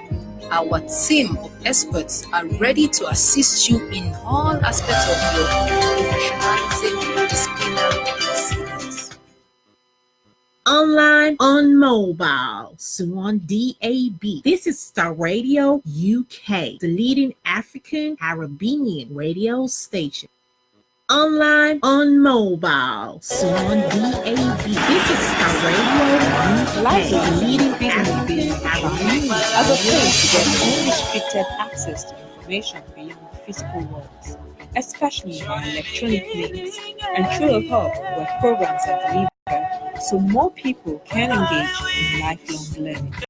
Our team of experts are ready to assist you in all aspects of your professionalism disciplinary proceedings. Online, on mobile, soon on DAB. This is Star Radio UK, the leading African Caribbean radio station. Online, on mobile, soon on DAB. This is Star Radio UK, the leading African Caribbean. As a place to get unrestricted access to information beyond physical walls, especially on electronic means, and through a hub where programs are delivered so more people can engage in lifelong learning.